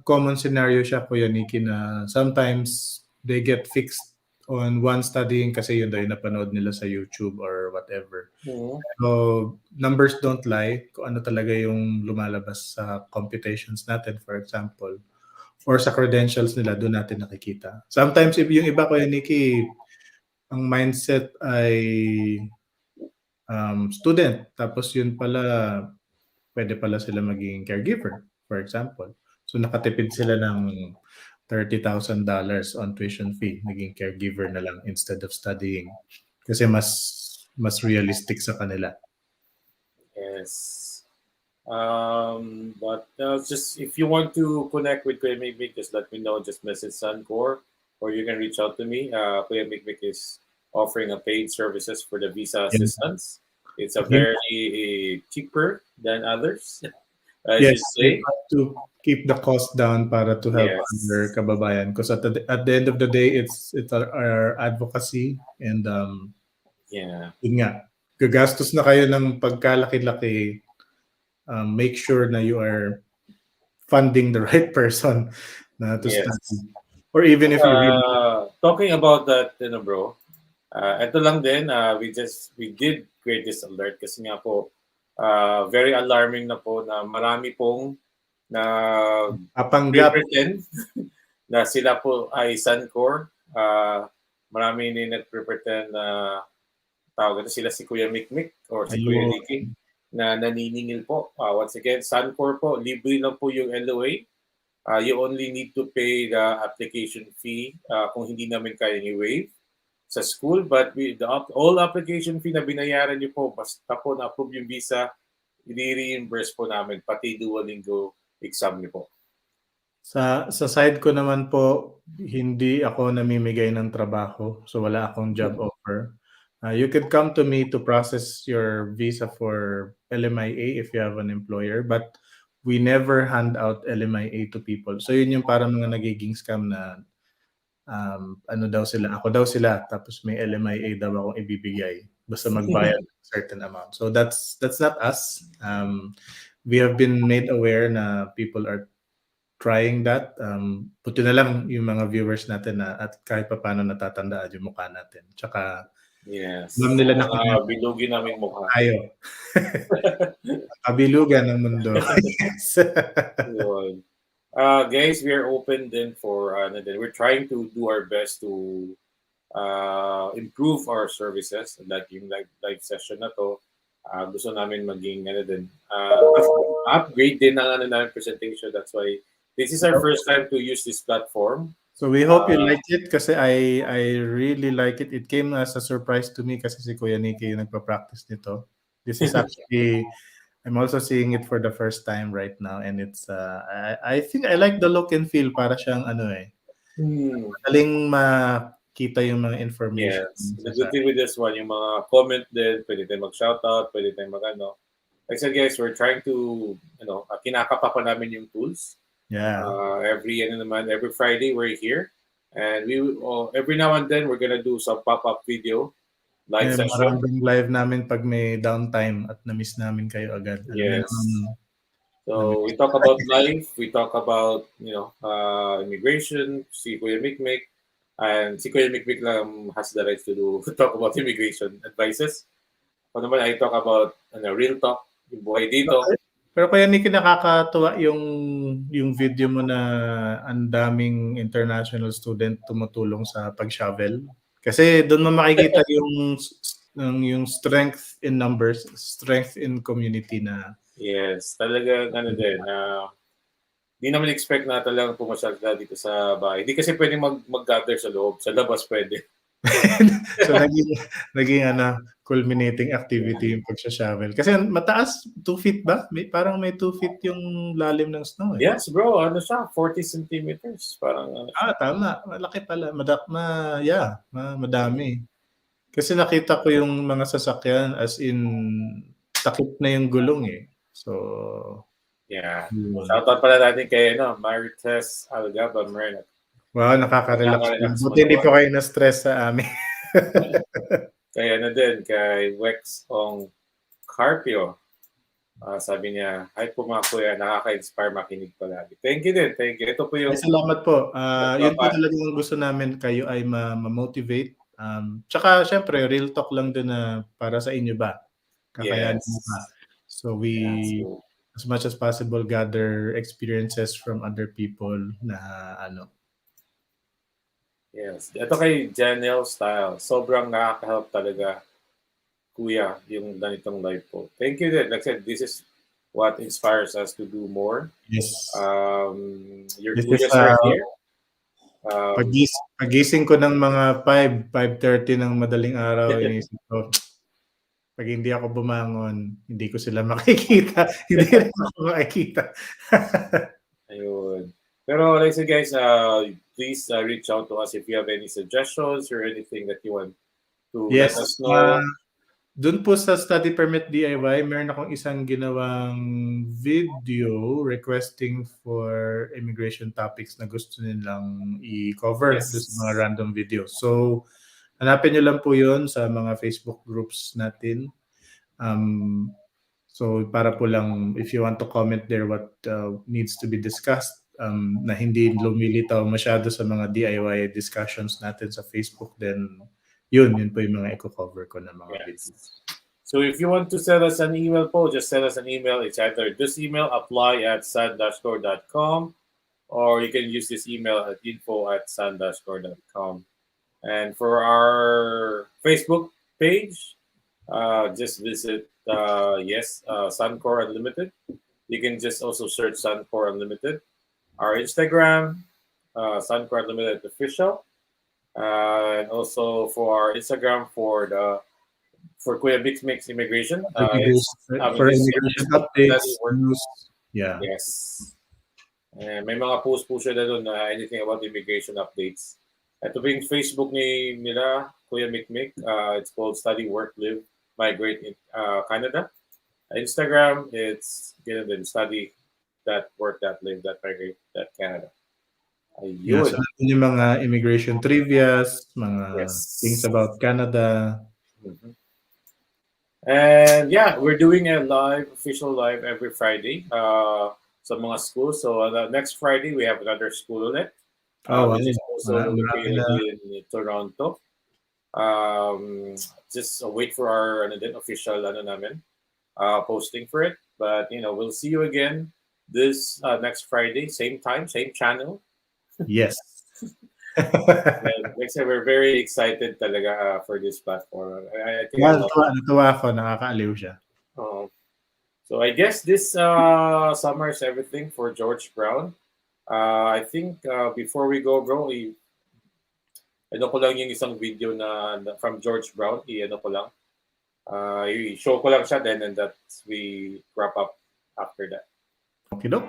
common scenario siya, Kuya Nikki, na sometimes they get fixed on one studying kasi yun daw yung napanood nila sa YouTube or whatever. Mhm. So numbers don't lie. Kung ano talaga yung lumalabas sa computations natin, for example, or sa credentials nila, doon natin nakikita. Sometimes if yung iba, Kuya Nikki, ang mindset ay student, tapos yun pala, pwede pala sila maging caregiver, for example. So nakatipid sila ng $30,000 on tuition fee, naging caregiver na lang instead of studying. Kasi mas realistic sa kanila. Yes. But just if you want to connect with Kuya Mikmik, just let me know. Just message Sun-Cor, or you can reach out to me. Kuya Mikmik is offering a paid services for the visa assistance. It's a very cheaper than others. I Yes, should we say. have to keep the cost down para to help Yes. other kababayan. Because at the end of the day, it's our advocacy and Yeah. yun nga, gagastos na kayo ng pagkalaki-laki, make sure na you are funding the right person na to Yes. study. Or even if you really... Talking about that, bro, ito lang din, we did create this alert kasi nga po, very alarming na po na marami pong na Papanggap. pretend na sila po ay Sun-Cor. Marami din nagpre-pretend na tawag ito sila si Kuya Mikmik or si Kuya Ayun. Nicky na naniningil po. Once again, Sun-Cor po, libre lang po yung LOA. You only need to pay the application fee kung hindi namin kaya i-waive sa school. But all application fee na binayaran niyo po, basta po na-approve yung visa, i-reimburse po namin, pati Duolingo exam niyo po. Sa side ko naman po, hindi ako namimigay ng trabaho. So wala akong job offer. You could come to me to process your visa for LMIA if you have an employer. But we never hand out LMIA to people. So yun yung parang mga nagiging scam na ano daw sila, ako daw sila, tapos may LMIA daw akong ibibigay. Basta magbayad ng certain amount. So that's not us. We have been made aware na people are trying that. Buti na lang yung mga viewers natin na at kahit pa paano natatandaan yung mukha natin. Tsaka Yes. alam nila na bilugin namin mukha. tayo. Kabilugan ng mundo. Yes. Guys, we are open then for we're trying to do our best to improve our services like yung live session na to. Gusto namin maging upgrade din ang namin presentation. That's why this is our first time to use this platform. So we hope you like it kasi I really like it. It came as a surprise to me kasi si Kuya Nicky yung nagpa-practice nito. This is actually, I'm also seeing it for the first time right now and it's, I think I like the look and feel para siyang madaling makita yung mga information. Yes. The good thing with this one, yung mga comment din, pwede tayong mag-shoutout, pwede tayong mag-ano. Like I said guys, we're trying to, kinakapa pa namin yung tools. Yeah. Every Friday we're here, and every now and then we're gonna do some pop-up video live session. Maraming live namin pag may downtime at na-miss namin kayo agad. Yes. So we talk about life, we talk about, immigration, si Kuya Mikmik, and si Kuya Mikmik lang has the right to do talk about immigration advices. Ako naman, I talk about real talk, yung buhay dito. Pero kaya Nicky, nakakatuwa yung video mo na ang daming international student tumutulong sa pag-shovel. Kasi doon mo makikita yung strength in numbers, strength in community na Yes, talaga din. Di naman expect na talagang pumasyal ka dito sa bahay. Di kasi pwedeng mag-gather sa loob. Sa labas pwede. so naging culminating activity yung pagsha-shovel. Kasi mataas, 2 feet ba? Parang may 2 feet yung lalim ng snow eh. Yes, bro. Ano siya? 40 centimeters. Parang Tama. Malaki pala. Madami. Kasi nakita ko yung mga sasakyan as in takip na yung gulong eh. So, yeah. Shoutout pala natin kay Marites Algaba Moreno. Wow, nakaka-relax. Buti hindi po kayo na-stress sa amin. Kaya din, kay Wex Ong Carpio. Sabi niya, hi po mga kuya, nakaka-inspire makinig palagi. Thank you din. Thank you. Ito po yung... Salamat po. Yun po talaga yung gusto namin kayo ay ma-motivate. Tsaka, syempre, real talk lang din na para sa inyo ba? Kakayanin mo ba? So, we, as much as possible, gather experiences from other people na Yes. Ito kay Janelle Style. Sobrang nakaka-help talaga, kuya, yung ganitong live po. Thank you din. Like I said, this is what inspires us to do more. Yes. Your Kuyas are here. Pagising ko ng mga 5:30 ng madaling araw, inisip ko, pag hindi ako bumangon, hindi ko sila makikita. Hindi rin ako makikita. Ayun. Pero like I said, guys, please reach out to us if you have any suggestions or anything that you want to let us know. Doon po sa Study Permit DIY, meron akong isang ginawang video requesting for immigration topics na gusto nilang i-cover sa mga random videos. So, hanapin nyo lang po yun sa mga Facebook groups natin. So, para po lang, if you want to comment there what needs to be discussed, na hindi lumilitaw masyado sa mga DIY discussions natin sa Facebook, then yun po yung mga i-cover ko na mga videos. So if you want to send us an email po, just send us an email. It's either this email, apply@sun-core.com, or you can use this email at info@sun-core.com. And for our Facebook page, just visit, Sun-Core Unlimited. You can just also search Sun-Core Unlimited. Our Instagram, Sun-Core Unlimited Official. And also for our Instagram for Kuya Mix Immigration. For immigration updates. Yes. May mga post po siya na doon na anything about immigration updates. Ito po yung Facebook nila, Kuya Mikmik. It's called Study, Work, Live, Migrate in Canada. Instagram, it's study, work, live, migrate, Canada. Ayun. So, yung mga immigration trivias, mga things about Canada. Mm-hmm. And we're doing a official live every Friday sa mga schools. So next Friday, we have another school ulit. Which is also located in Toronto. Just wait for our official posting for it. But we'll see you again this next Friday, same time, same channel. Yes. And like I said, we're very excited talaga for this platform. I think natuwa ako, nakakaaliw siya. So I guess this summers everything for George Brown. I think before we go, bro, ko lang yung isang video na from George Brown. I-show ko lang siya then, and that we wrap up after that. Okay, doc.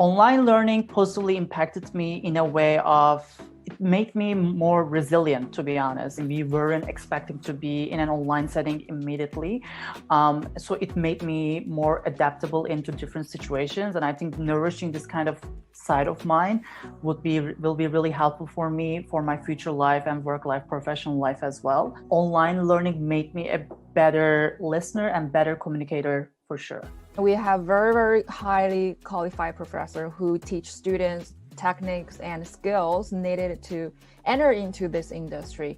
Online learning positively impacted me in a way of it made me more resilient, to be honest. We weren't expecting to be in an online setting immediately. So it made me more adaptable into different situations. And I think nourishing this kind of side of mine will be really helpful for me for my future life and work life, professional life as well. Online learning made me a better listener and better communicator for sure. We have very highly qualified professor who teach students techniques and skills needed to enter into this industry.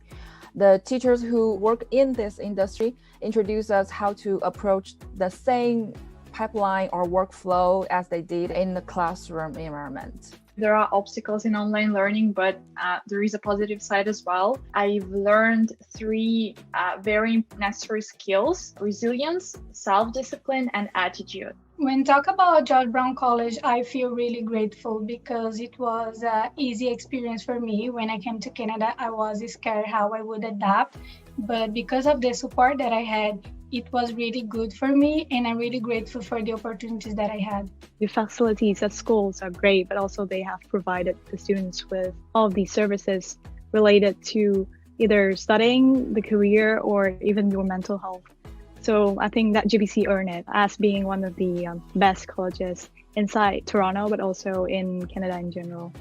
The teachers who work in this industry introduce us how to approach the same pipeline or workflow as they did in the classroom environment. There are obstacles in online learning, but there is a positive side as well. I've learned three very necessary skills: resilience, self-discipline, and attitude. When talk about George Brown College, I feel really grateful because it was an easy experience for me. When I came to Canada, I was scared how I would adapt, but because of the support that I had, it was really good for me, and I'm really grateful for the opportunities that I had. The facilities at schools are great, but also they have provided the students with all of these services related to either studying, the career, or even your mental health. So I think that GBC earned it as being one of the best colleges inside Toronto, but also in Canada in general.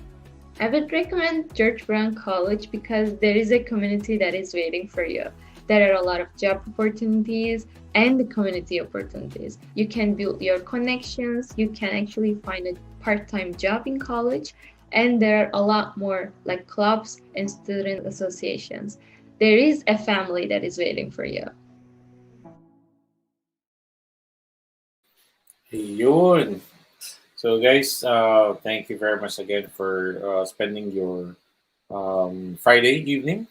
I would recommend George Brown College because there is a community that is waiting for you. There are a lot of job opportunities and the community opportunities. You can build your connections, you can actually find a part-time job in college, and there are a lot more like clubs and student associations. There is a family that is waiting for you. Yun. So guys, thank you very much again for spending your Friday evening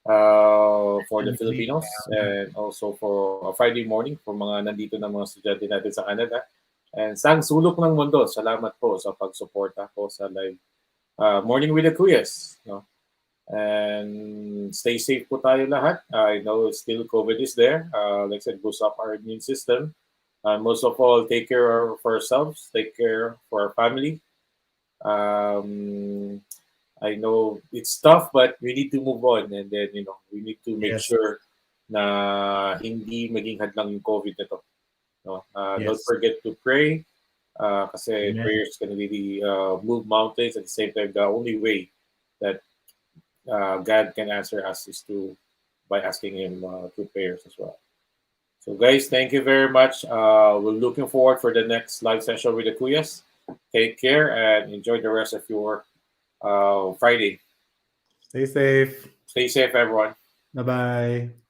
for the Filipinos, and also for Friday morning for mga nandito na mga estudyante natin sa Canada. And sang sulok ng mundo, salamat po sa pagsuporta po sa live Morning with the Kuyas. No? And stay safe po tayo lahat. I know still COVID is there. Like I said, boost up our immune system. Most of all, take care of ourselves, take care for our family. I know it's tough, but we need to move on, and then we need to make sure na hindi maging hadlang yung COVID na to. No? Don't forget to pray, kasi prayers can really move mountains. At the same time, the only way that God can answer us is by asking Him through prayers as well. So guys, thank you very much. We're looking forward for the next live session with the Kuyas. Take care and enjoy the rest of your Friday. Stay safe. Stay safe, everyone. Bye-bye.